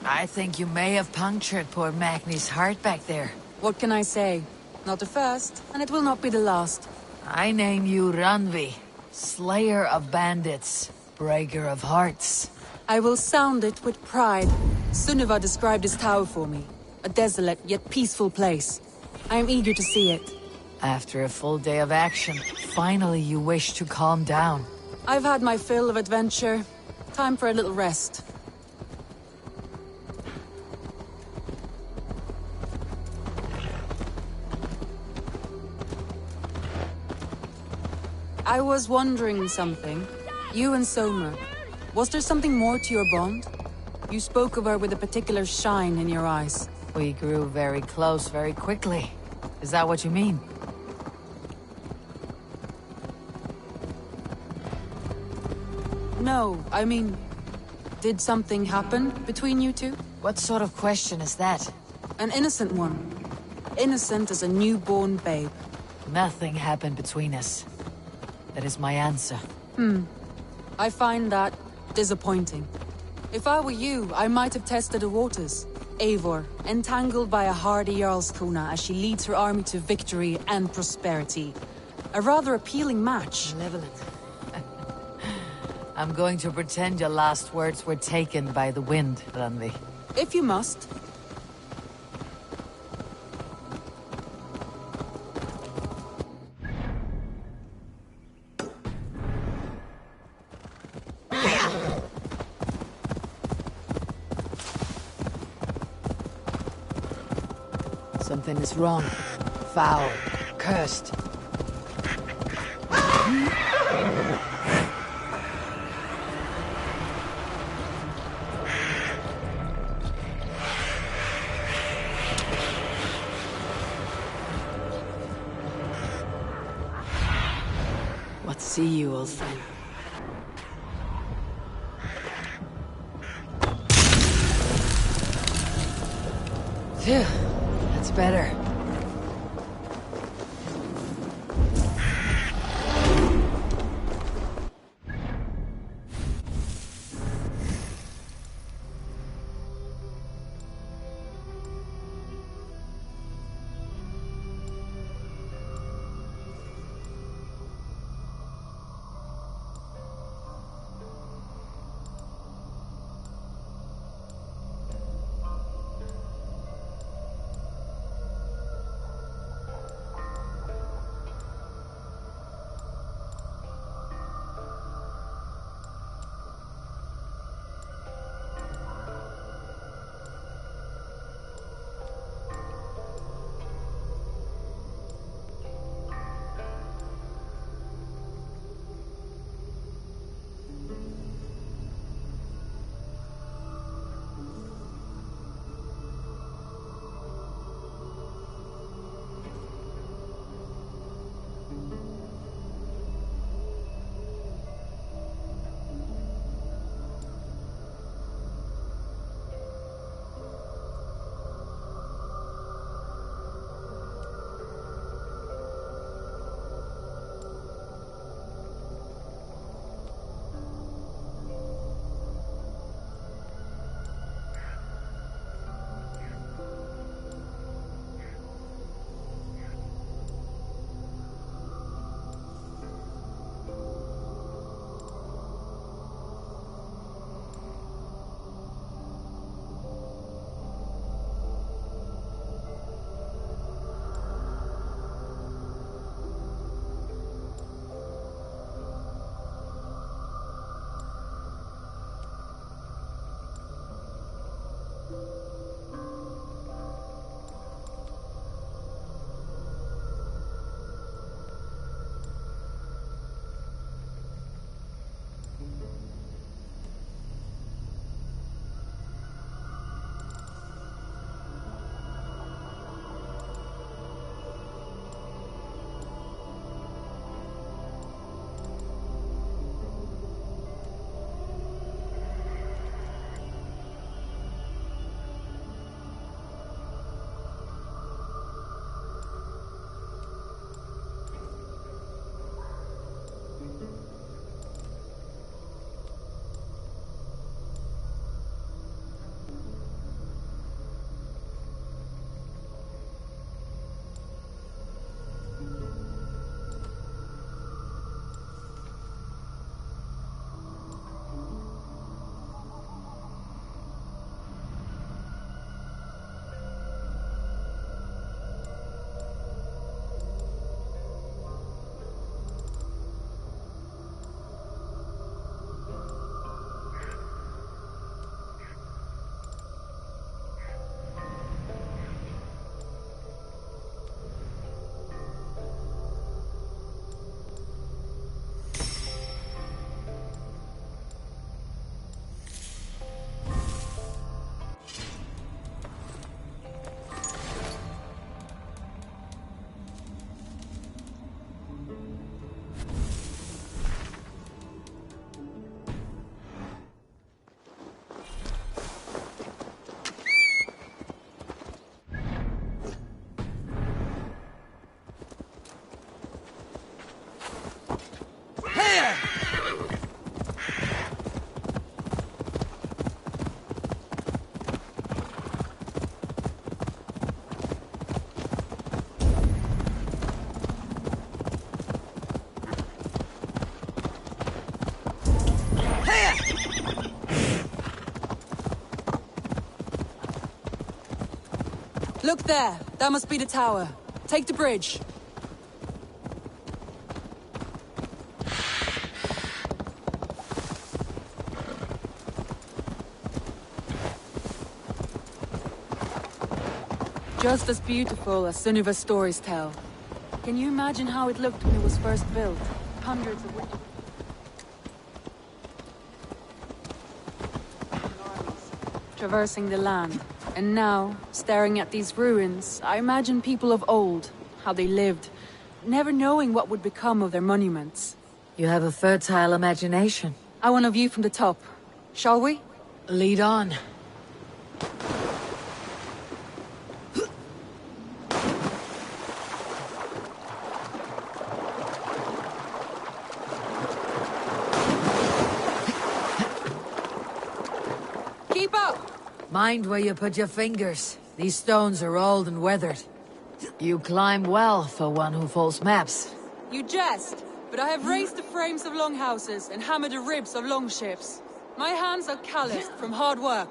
I think you may have punctured poor Magni's heart back there. What can I say? Not the first, and it will not be the last. I name you Ranvi, Slayer of Bandits, Breaker of Hearts. I will sound it with pride. Sunniva described this tower for me. A desolate yet peaceful place. I am eager to see it. After a full day of action, finally you wish to calm down. I've had my fill of adventure. Time for a little rest. I was wondering something. You and Soma, was there something more to your bond? You spoke of her with a particular shine in your eyes. We grew very close very quickly. Is that what you mean? No, I mean, did something happen between you two? What sort of question is that? An innocent one. Innocent as a newborn babe. Nothing happened between us. That is my answer. I find that disappointing. If I were you, I might have tested the waters. Eivor, entangled by a hardy Jarlskona as she leads her army to victory and prosperity. A rather appealing match. Malevolent. I'm going to pretend your last words were taken by the wind, Ranvi. If you must. Something is wrong. Foul. Cursed. What see you, old friend? Phew. That's better. Look there! That must be the tower. Take the bridge. Just as beautiful as Sunniva's stories tell. Can you imagine how it looked when it was first built? Hundreds of witches. Traversing the land. And now, staring at these ruins, I imagine people of old, how they lived, never knowing what would become of their monuments. You have a fertile imagination. I want a view from the top. Shall we? Lead on. Keep up! Mind where you put your fingers. These stones are old and weathered. You climb well for one who folds maps. You jest, but I have raised the frames of longhouses and hammered the ribs of longships. My hands are calloused from hard work.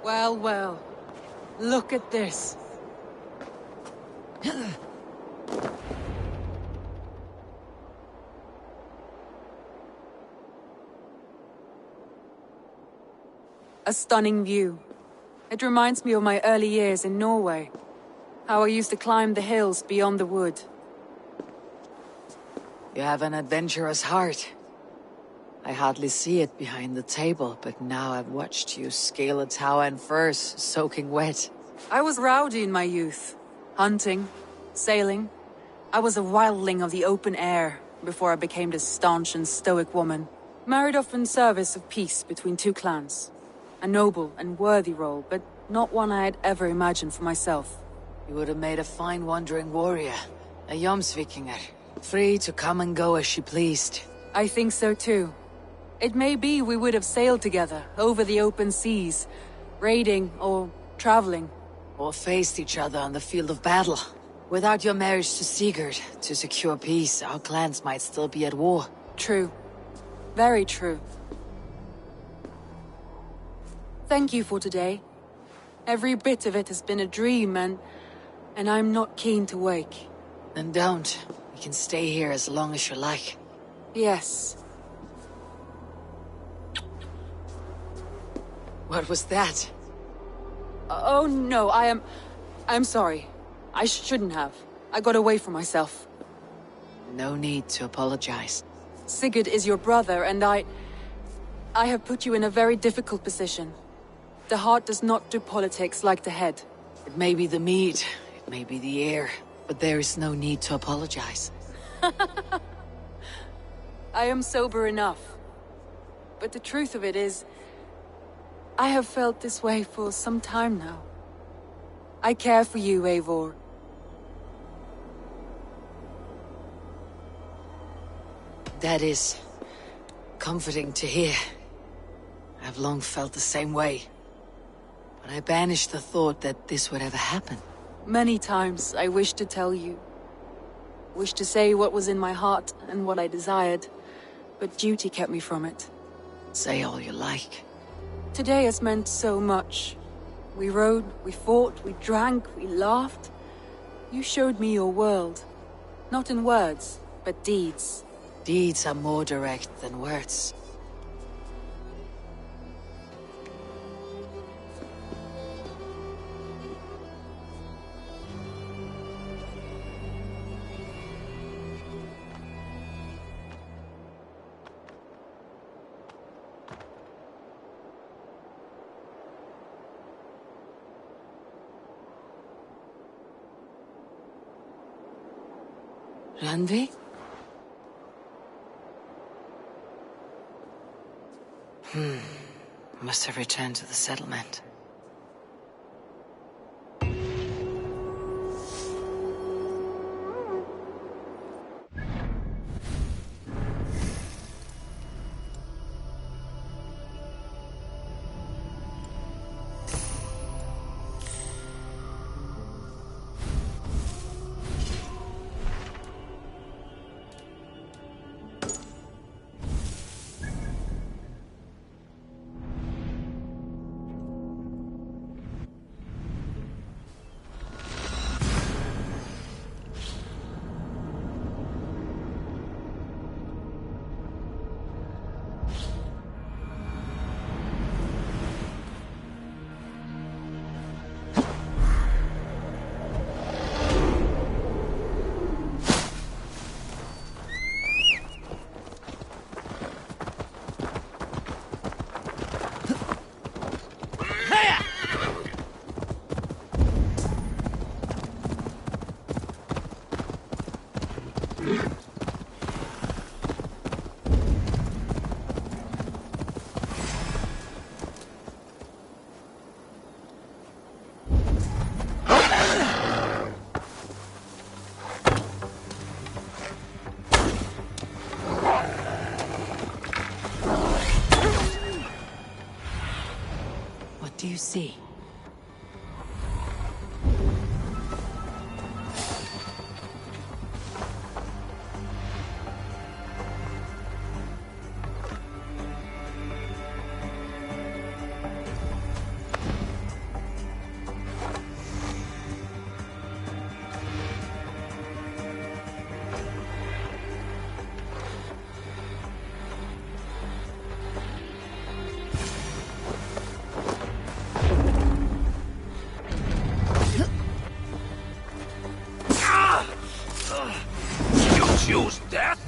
Well, well. Look at this. A stunning view. It reminds me of my early years in Norway. How I used to climb the hills beyond the wood. You have an adventurous heart. I hardly see it behind the table, but now I've watched you scale a tower in furs, soaking wet. I was rowdy in my youth. Hunting, sailing. I was a wildling of the open air, before I became this staunch and stoic woman. Married off in service of peace between two clans. A noble and worthy role, but not one I had ever imagined for myself. You would have made a fine wandering warrior. A Jomsvikinger. Free to come and go as she pleased. I think so too. It may be we would have sailed together, over the open seas, raiding or traveling. Or faced each other on the field of battle. Without your marriage to Sigurd, to secure peace, our clans might still be at war. True. Very true. Thank you for today. Every bit of it has been a dream, and I'm not keen to wake. Then don't. We can stay here as long as you like. Yes. What was that? Oh no, I'm sorry. I shouldn't have. I got away from myself. No need to apologize. Sigurd is your brother, and I have put you in a very difficult position. The heart does not do politics like the head. It may be the meat, it may be the air, but there is no need to apologize. I am sober enough. But the truth of it is, I have felt this way for some time now. I care for you, Eivor. That is comforting to hear. I've long felt the same way. But I banished the thought that this would ever happen. Many times I wished to tell you. Wished to say what was in my heart and what I desired. But duty kept me from it. Say all you like. Today has meant so much. We rode, we fought, we drank, we laughed. You showed me your world. Not in words, but deeds. Deeds are more direct than words. Randvi? Must have returned to the settlement. do you see? Choose death?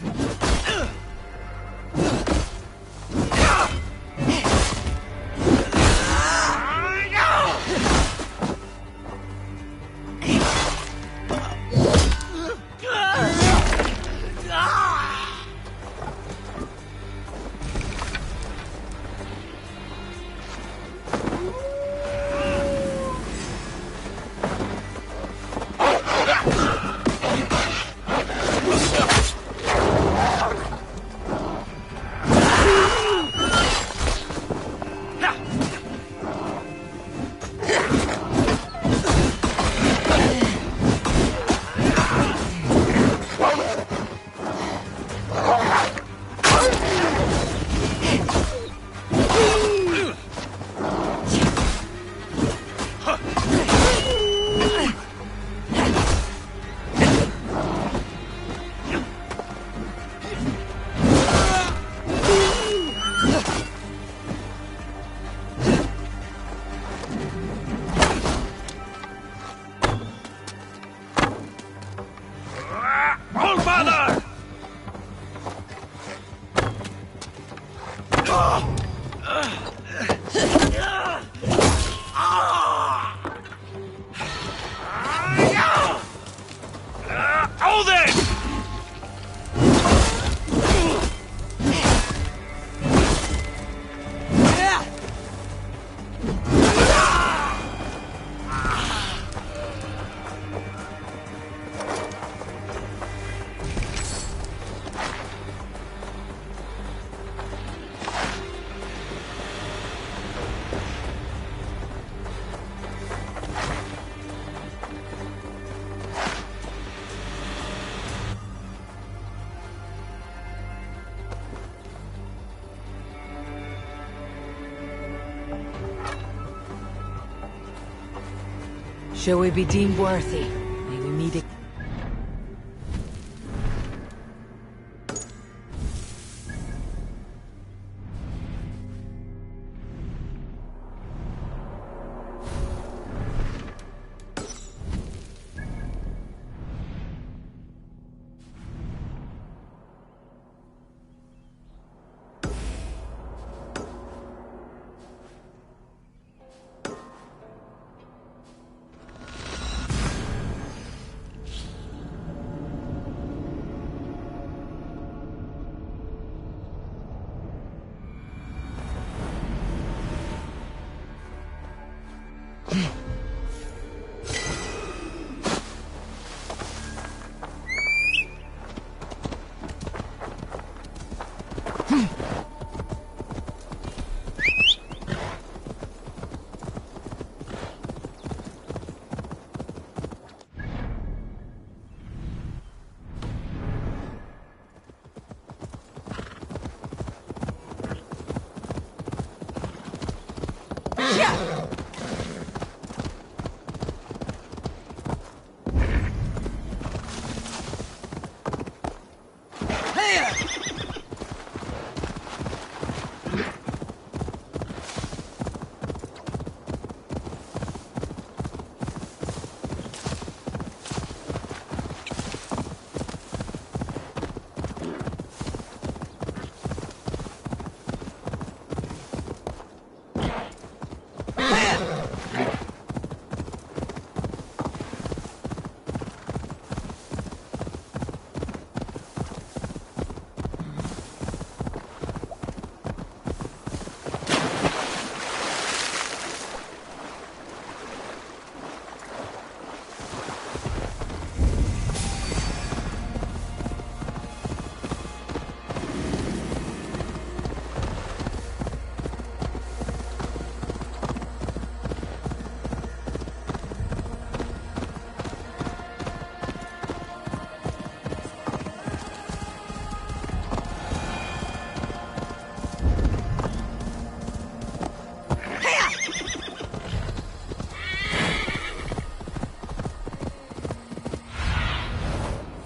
Shall we be deemed worthy? May we meet again.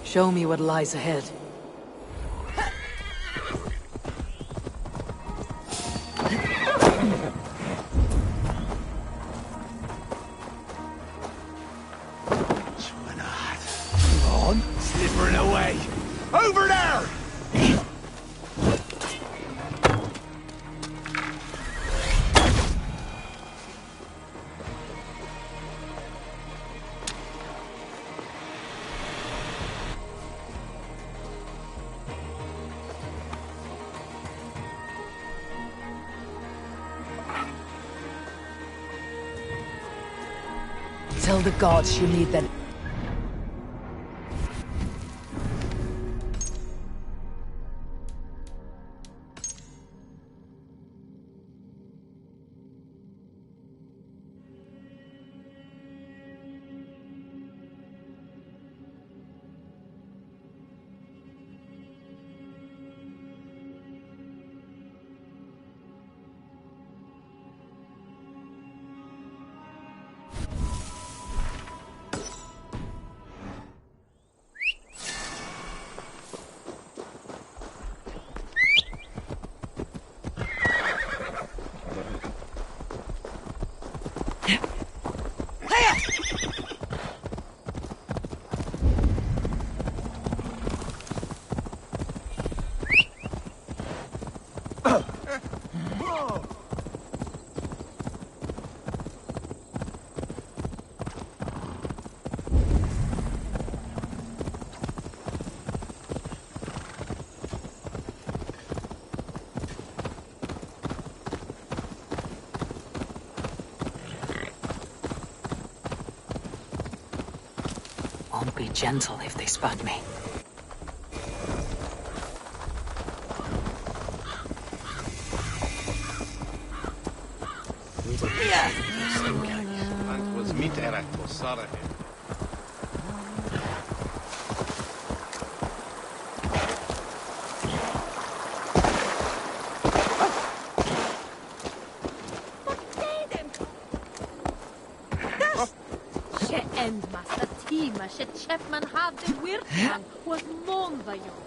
Show me what lies ahead. Come on, slippering away. Over there! Tell the gods you need them. Won't be gentle if they spot me. was mit eretto Sarah. Chapman had the weird one was Monvayon.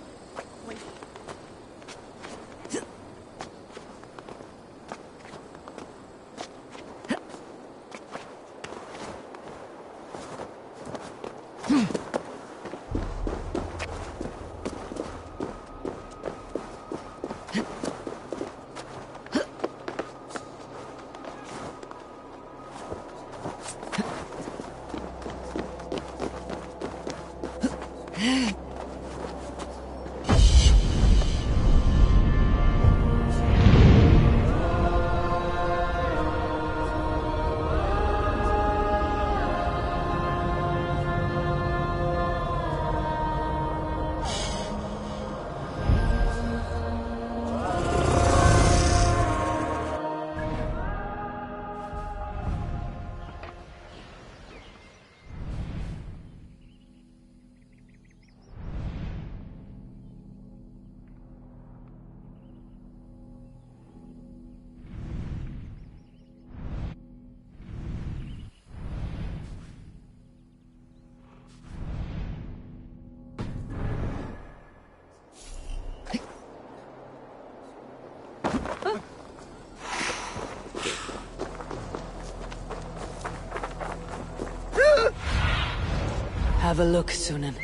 Have a look, Sunan.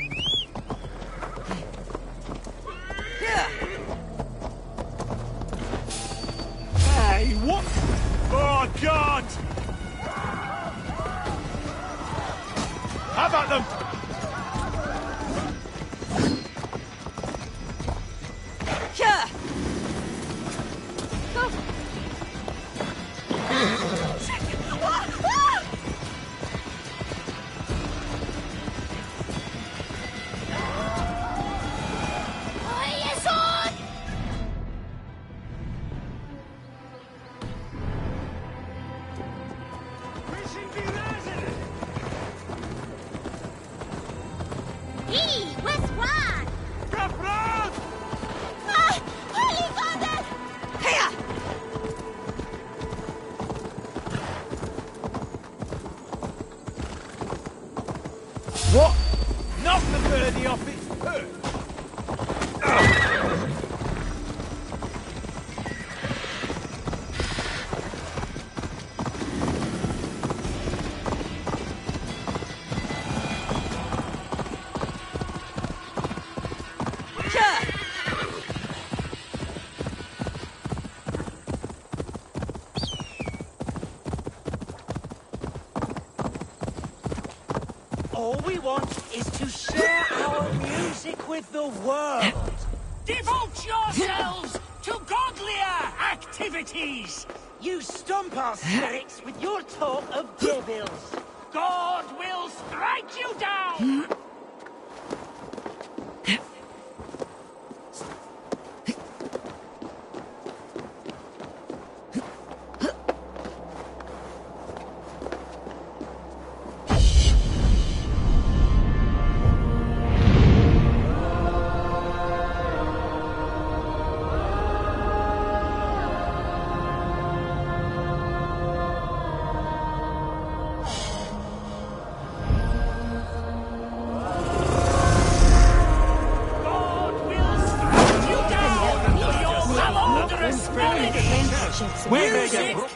Hey, what? Oh, God! How about them? Yeah. What? Knock the birdie off it! All we want is to share our music with the world. Devote yourselves to godlier activities! You stump our spirits with your talk of devils. God will strike you down!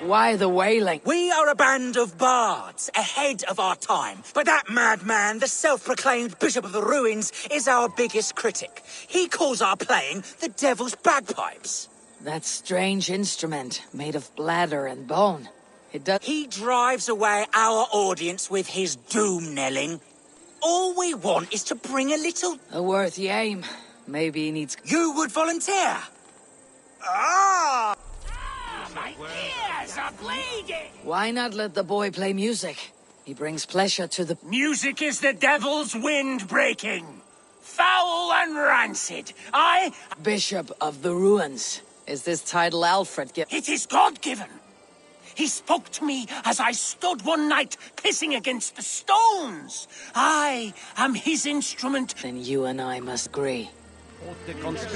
Why the wailing? We are a band of bards, ahead of our time. But that madman, the self-proclaimed Bishop of the Ruins, is our biggest critic. He calls our playing the Devil's Bagpipes. That strange instrument, made of bladder and bone. He drives away our audience with his doom-knelling. All we want is to bring a little... A worthy aim. Maybe he needs... You would volunteer? Ah! My ears are bleeding! Why not let the boy play music? He brings pleasure to the... Music is the devil's wind breaking. Foul and rancid. Bishop of the Ruins. Is this title Alfred It is God-given. He spoke to me as I stood one night pissing against the stones. I am his instrument. Then you and I must agree. Punch the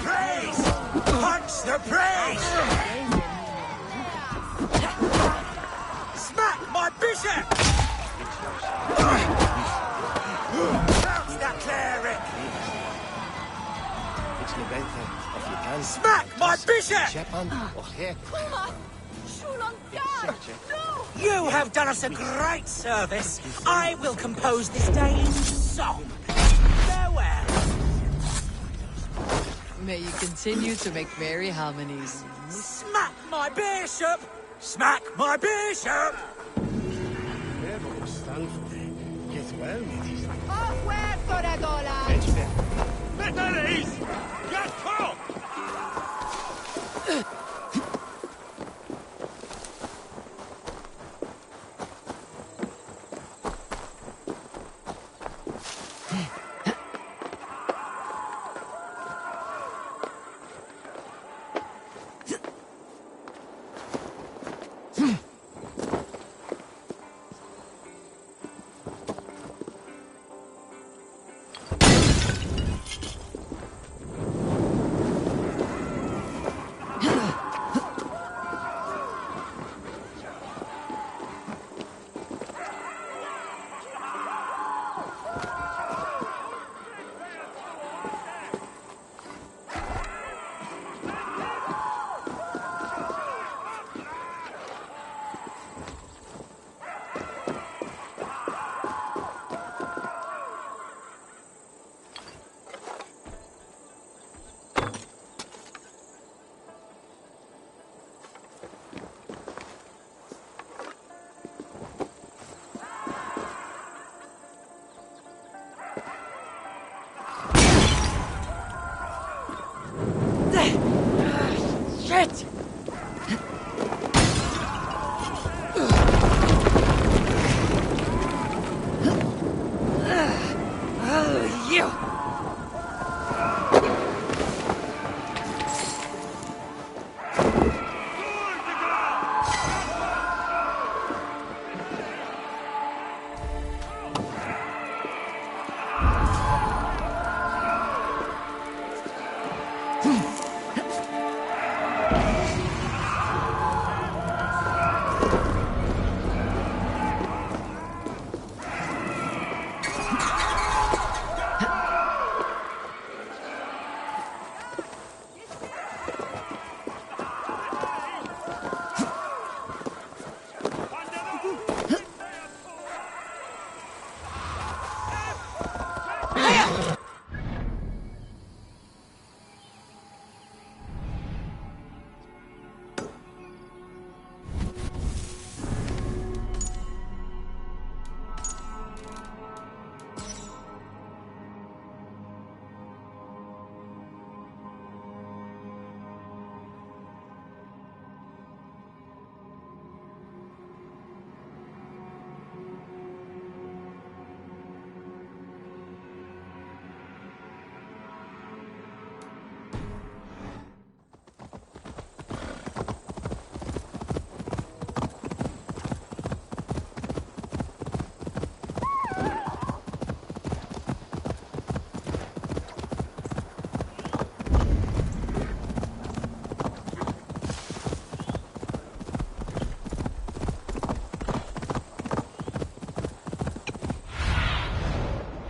praise! Punch the praise! Smack my bishop! Bounce that cleric! Smack my bishop! You have done us a great service. I will compose this day in song. Farewell. May you continue to make merry harmonies. Smack my bishop! Smack my bishop! Shit! You!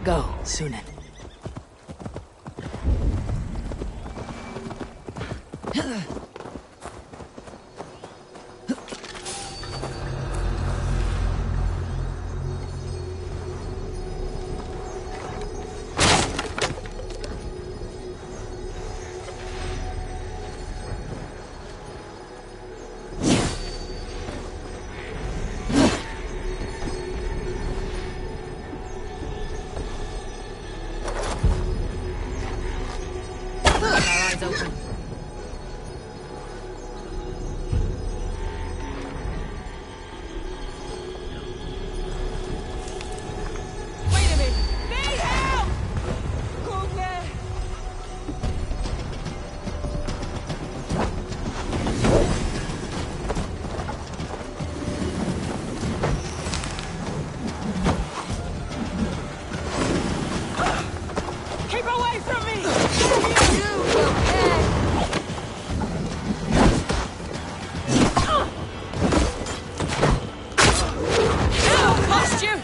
Go, Sunan. Open. Wait a minute! Need help! Kugler! Keep away from me! You will pay! It'll cost you!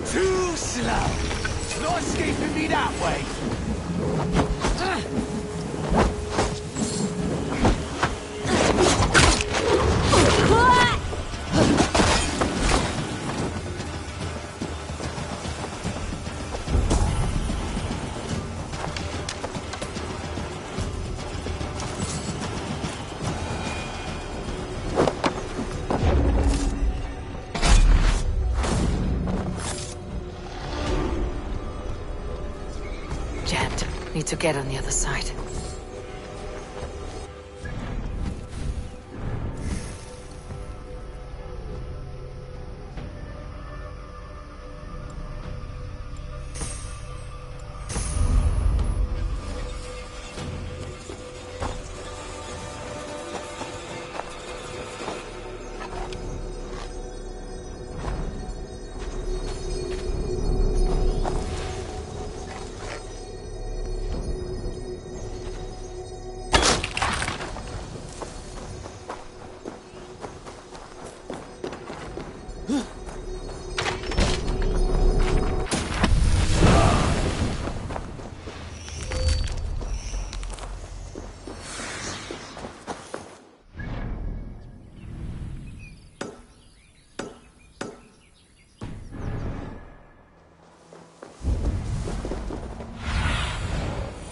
Too slow. No escaping me that way. Jammed. Need to get on the other side.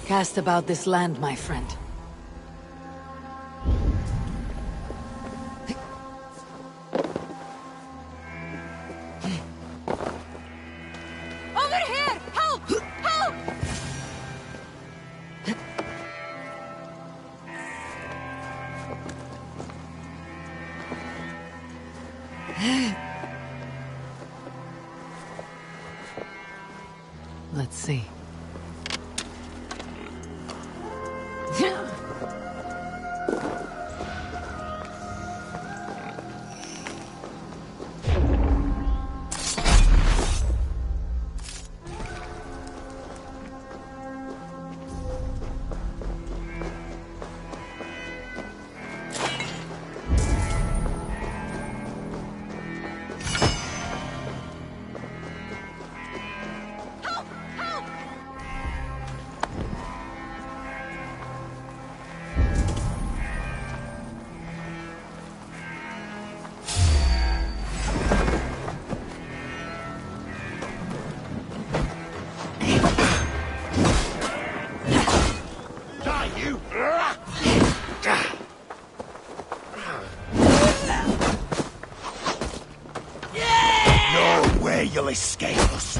Cast about this land, my friend. Over here! Help! Help! Let's see. You'll escape us.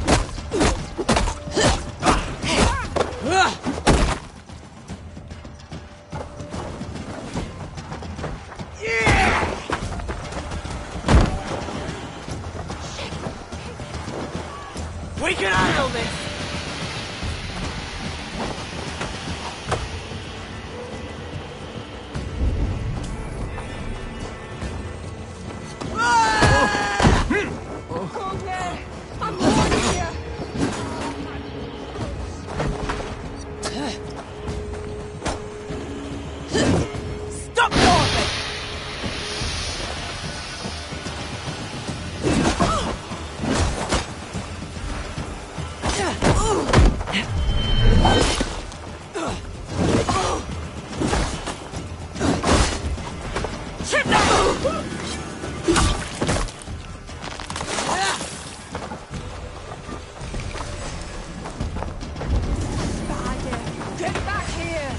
We can handle this! I'm warning you! Get back here!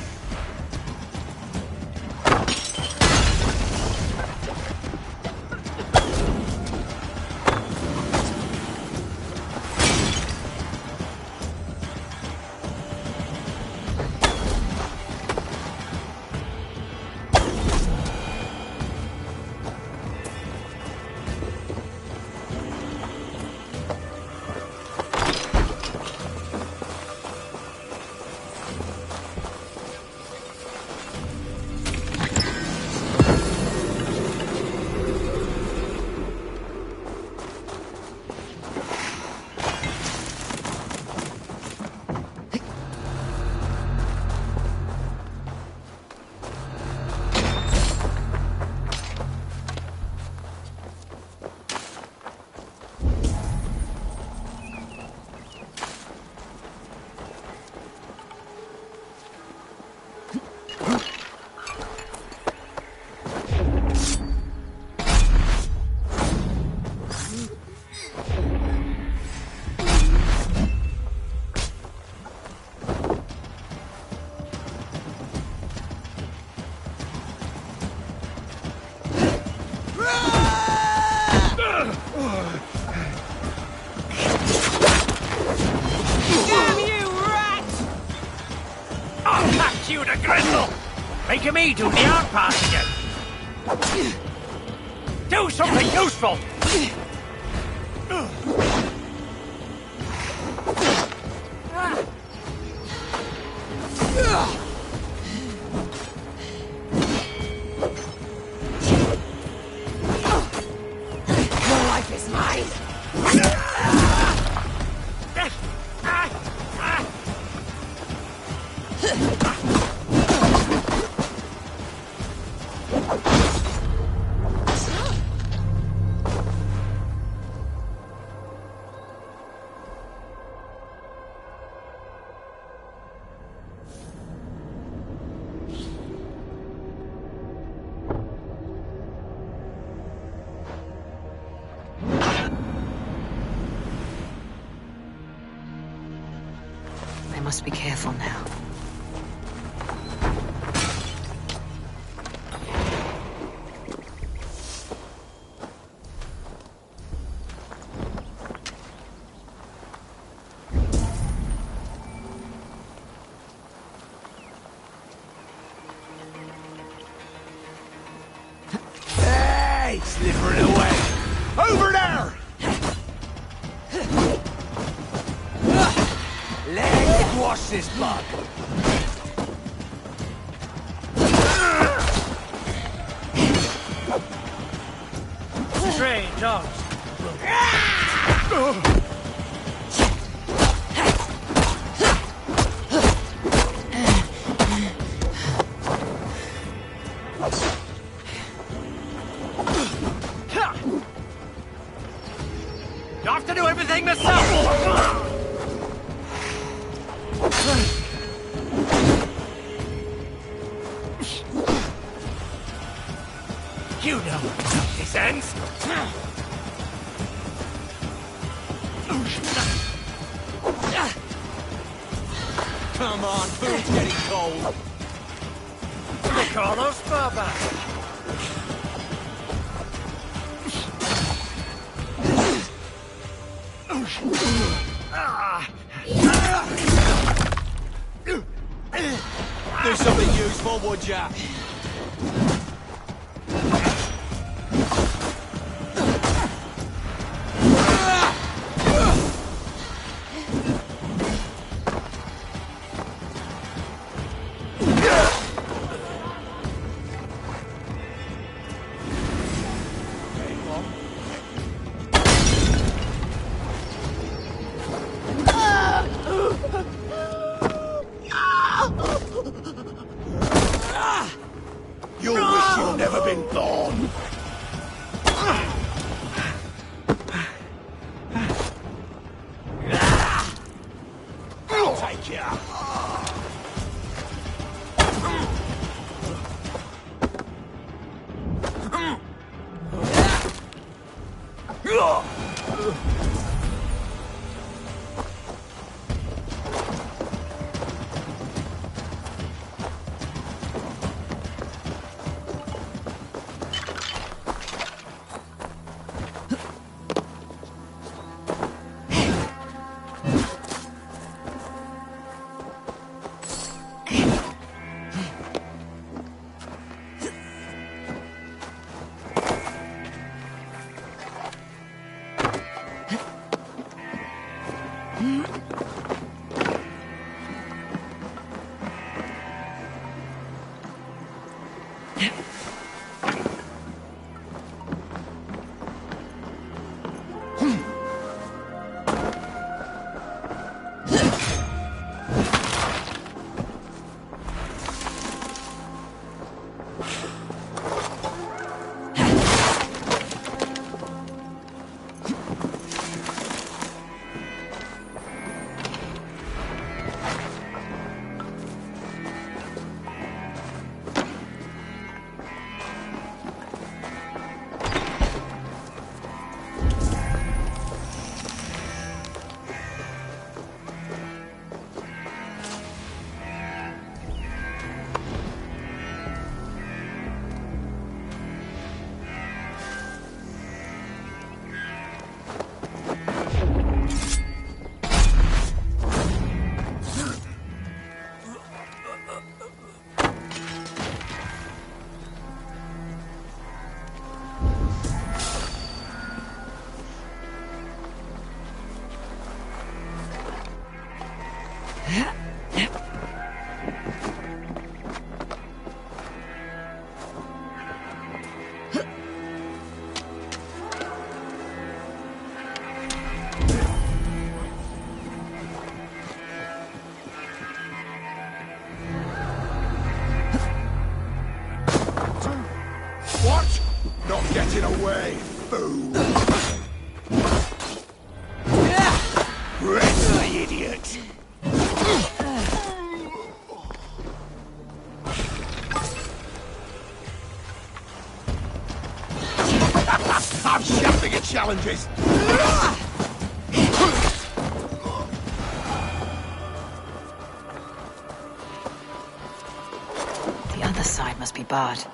You the gristle! Making me do the art pass again! Do something useful! Your life is mine! I must be careful now. Hey! Slithering away! Over there! Let it wash this blood! Strange, You have to do everything myself! You know how this ends. Come on, food's getting cold. Carlos Baba. Do something useful, would ya? You'll wish you'd never been born. I'll take you. What? Not getting away, fool! Rest, idiot! I'm shouting at challenges! The other side must be barred.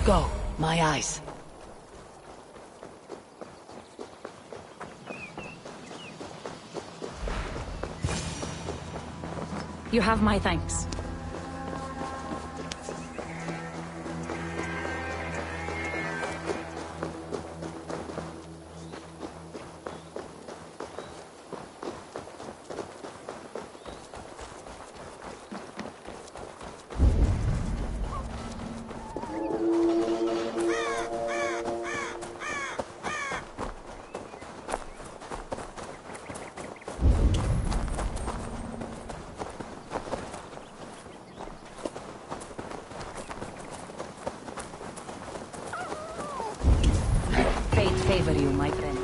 Go. My eyes. You have my thanks. Fate favor you, my friend.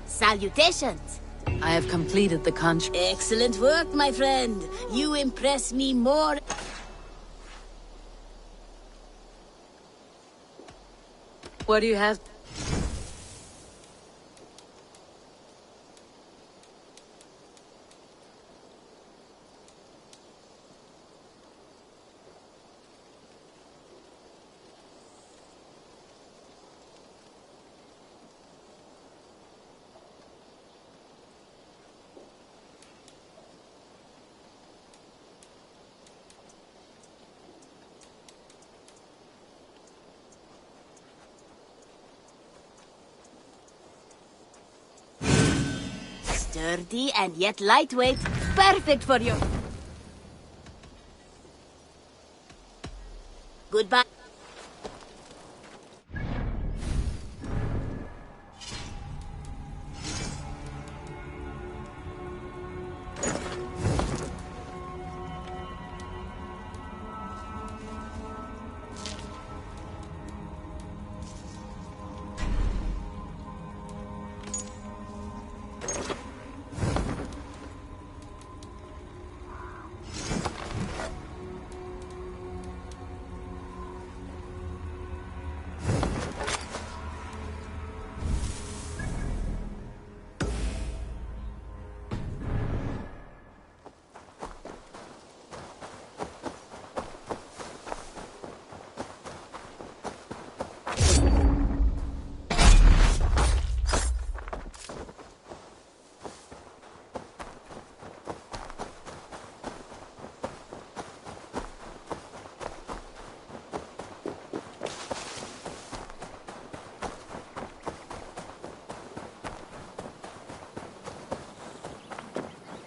Salutations! I have completed the contract. Excellent work, my friend. You impress me more. What do you have? Sturdy and yet lightweight. Perfect for you. Goodbye.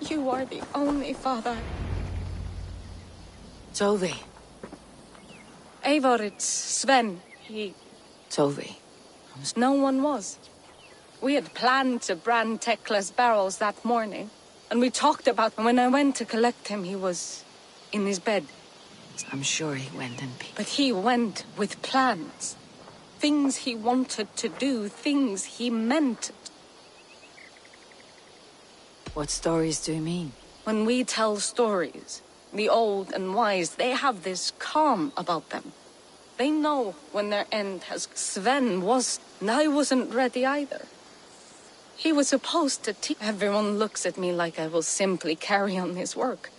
You are the only father. Tove. Eivor, it's Sven. He... Tove. No one was. We had planned to brand Tekla's barrels that morning, and we talked about him. When I went to collect him, he was in his bed. I'm sure he went in peace. But he went with plans. Things he wanted to do, things he meant. What stories do you mean? When we tell stories, The old and wise, they have this calm about them. They know when their end has... Sven was... and I wasn't ready either. He was supposed to teach... Everyone looks at me like I will simply carry on his work.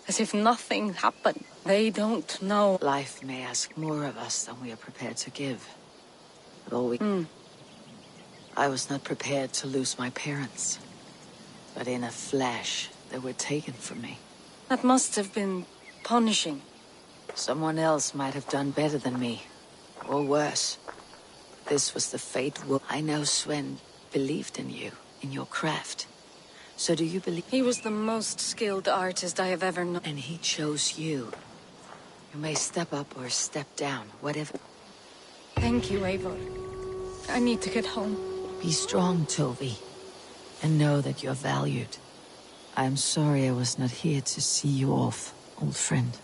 As if nothing happened. They don't know. Life may ask more of us than we are prepared to give. But all we... I was not prepared to lose my parents. But in a flash, they were taken from me. That must have been punishing. Someone else might have done better than me. Or worse. This was the fate. I know Sven believed in you, in your craft. So do you believe... He was the most skilled artist I have ever known. And he chose you. You may step up or step down, whatever. Thank you, Eivor. I need to get home. Be strong, Tovi. And know that you're valued. I am sorry I was not here to see you off, old friend.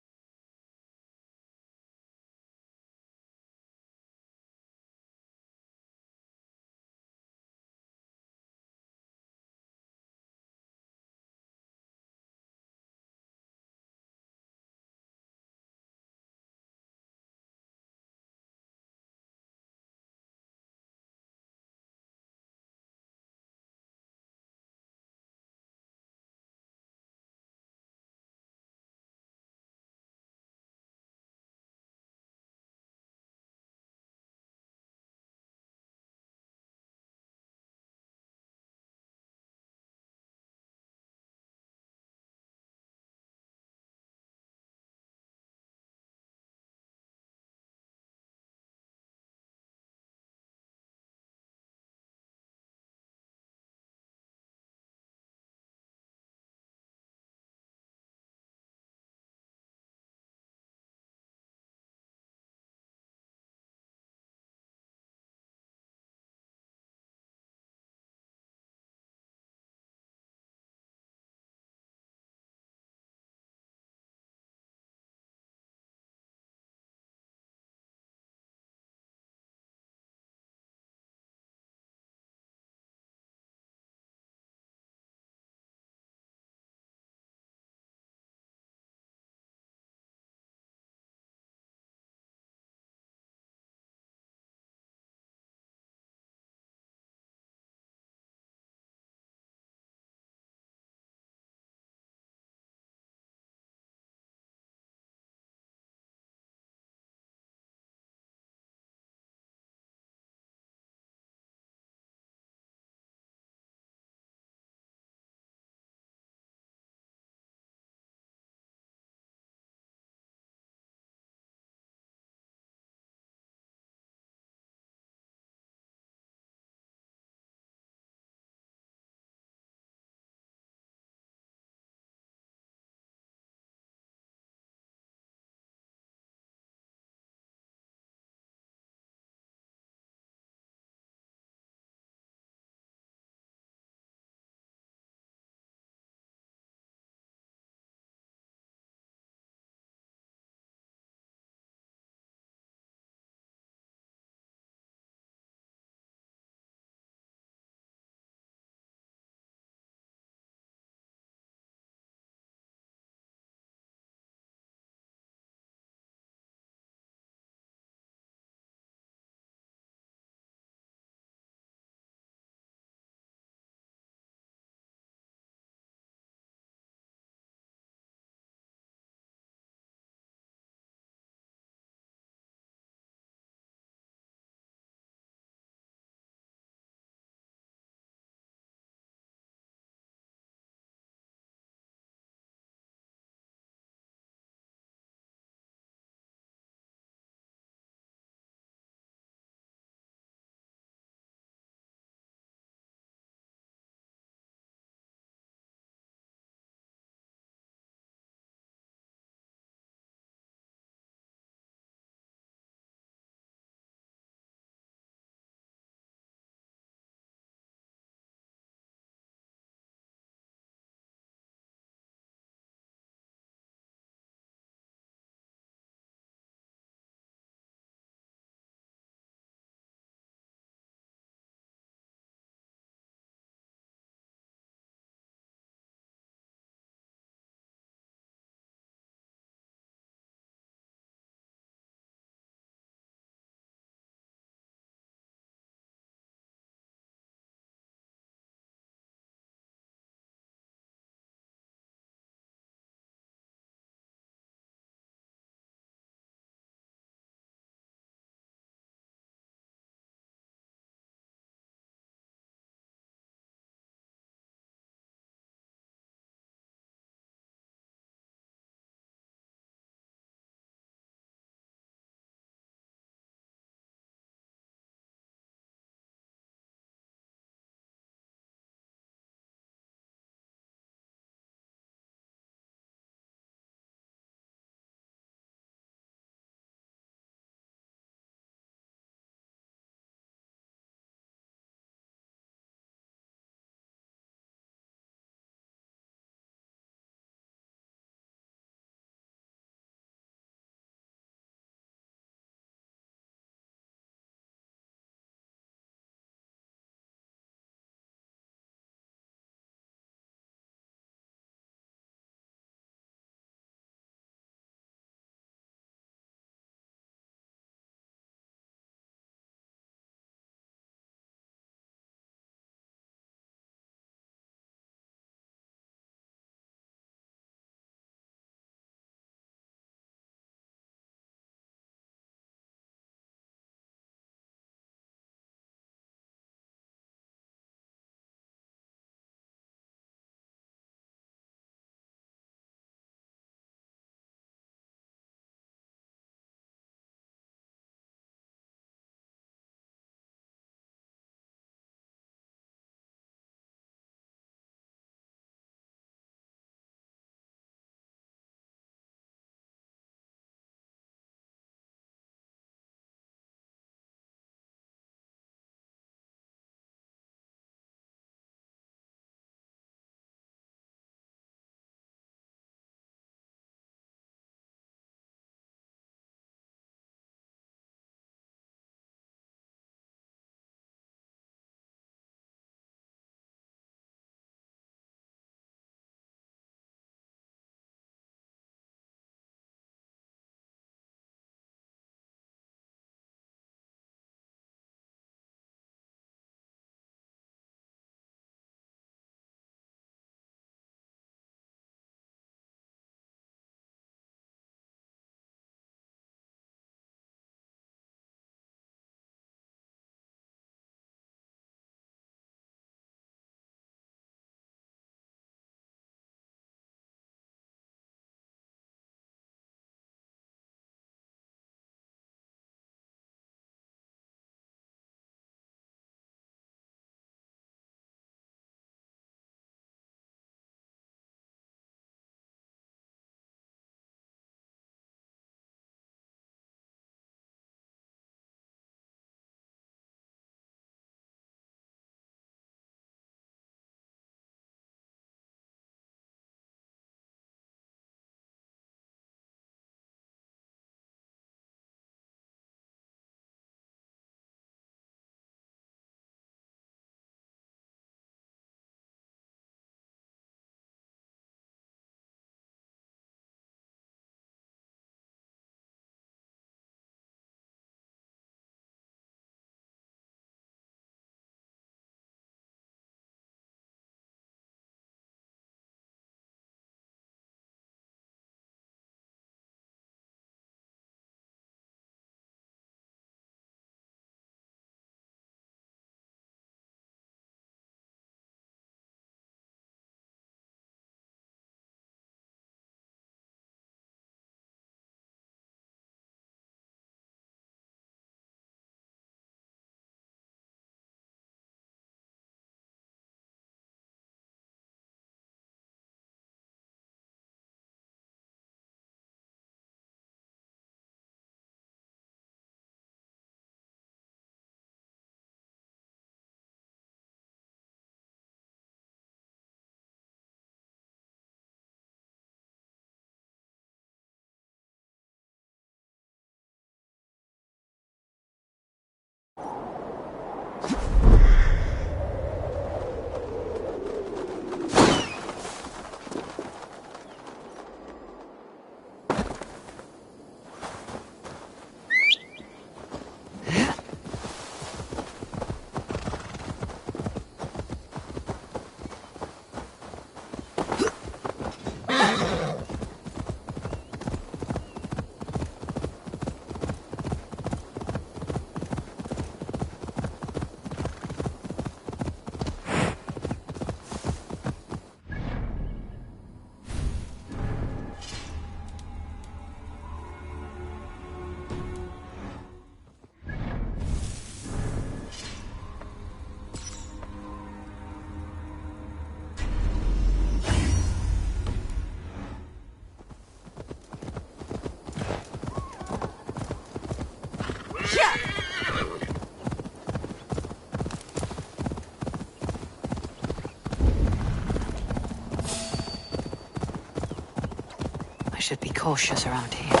should be cautious around here.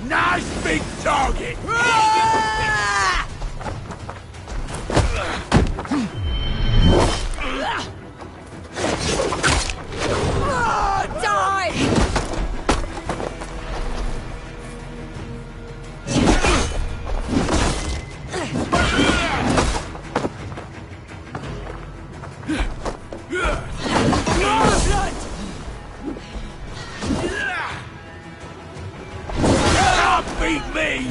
Nice big target! Beat me!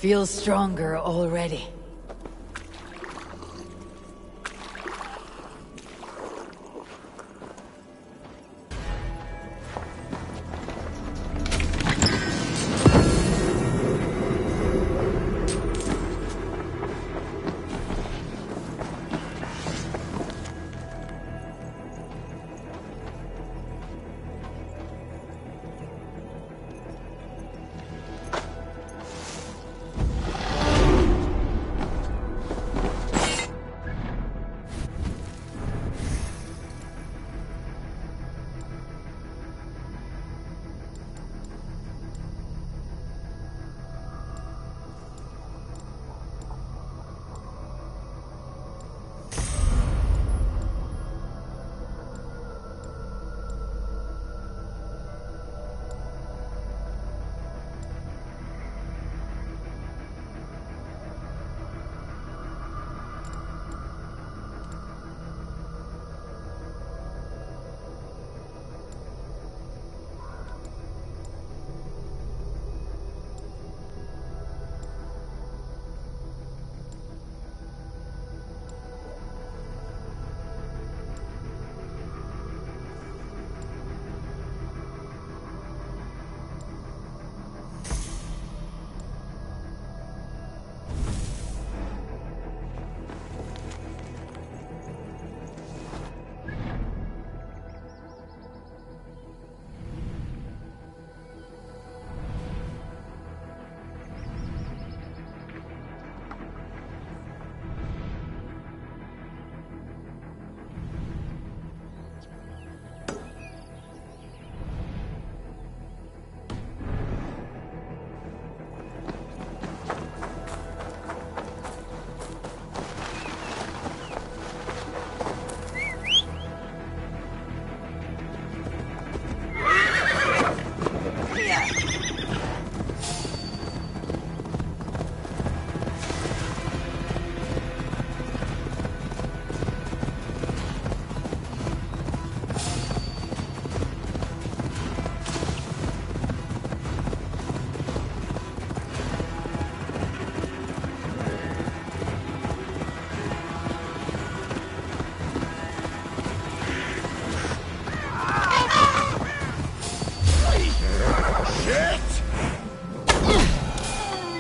Feel stronger already.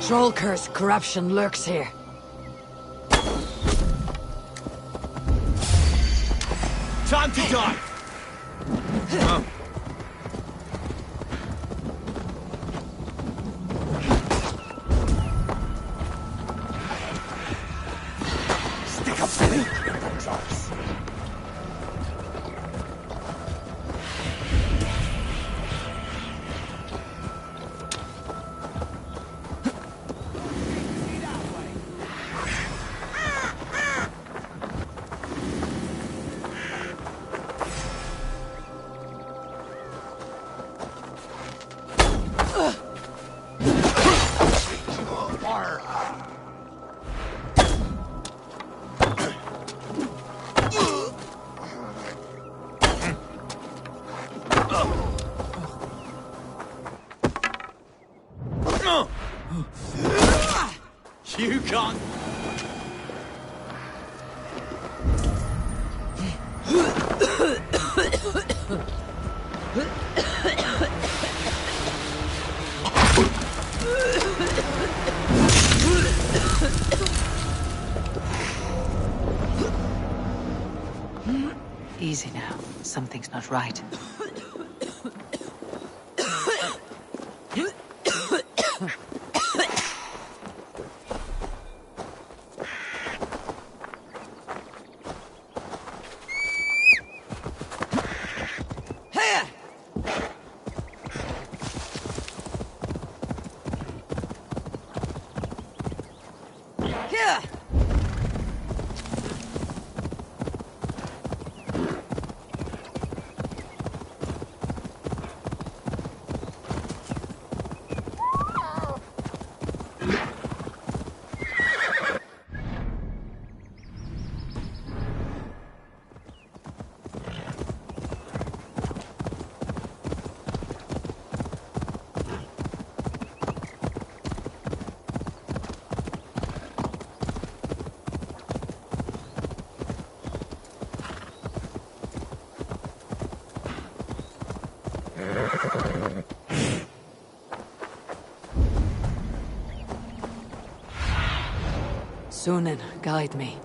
Troll curse corruption lurks here. Time to die! Oh. Stick up for me, Charles. You can't... Easy now. Something's not right. Sunan, guide me.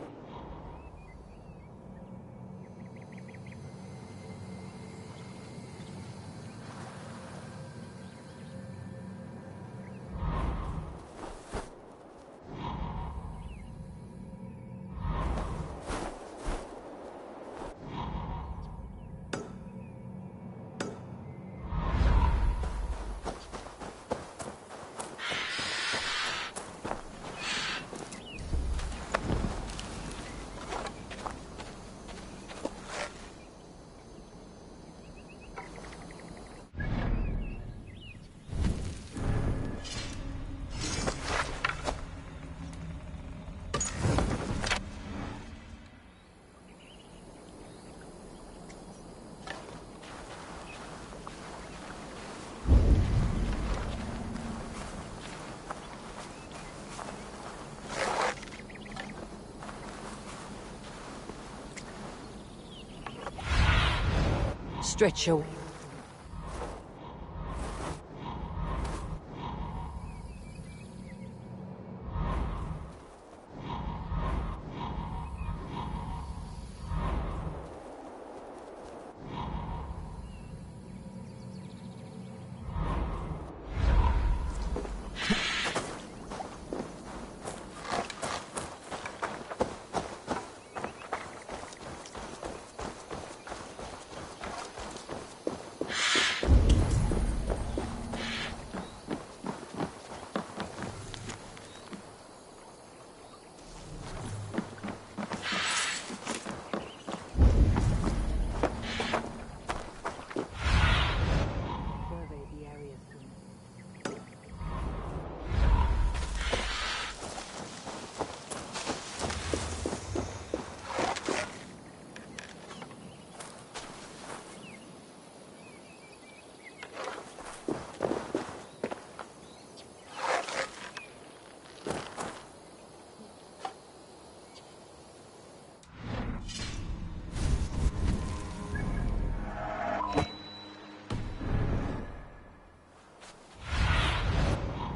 Stretch your...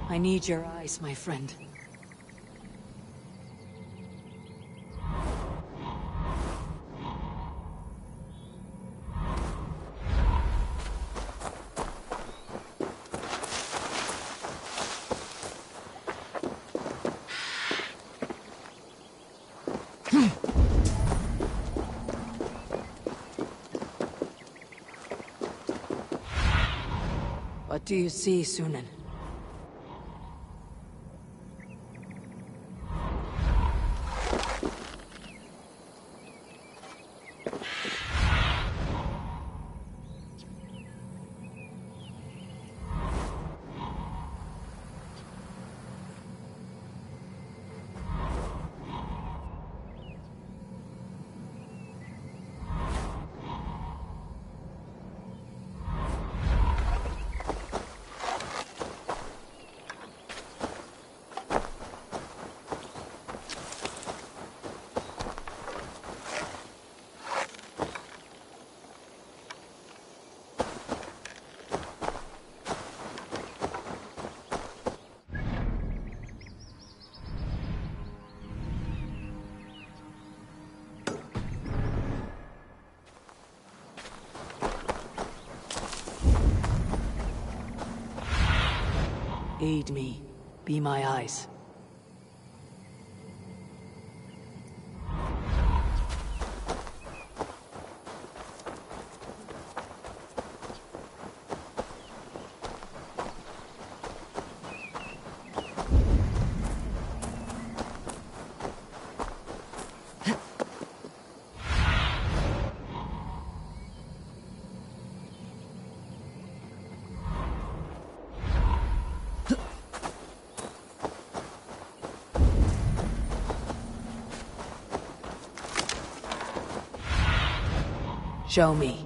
I need your eyes, my friend. What do you see, Sunan? Aid me. Be my eyes. Show me.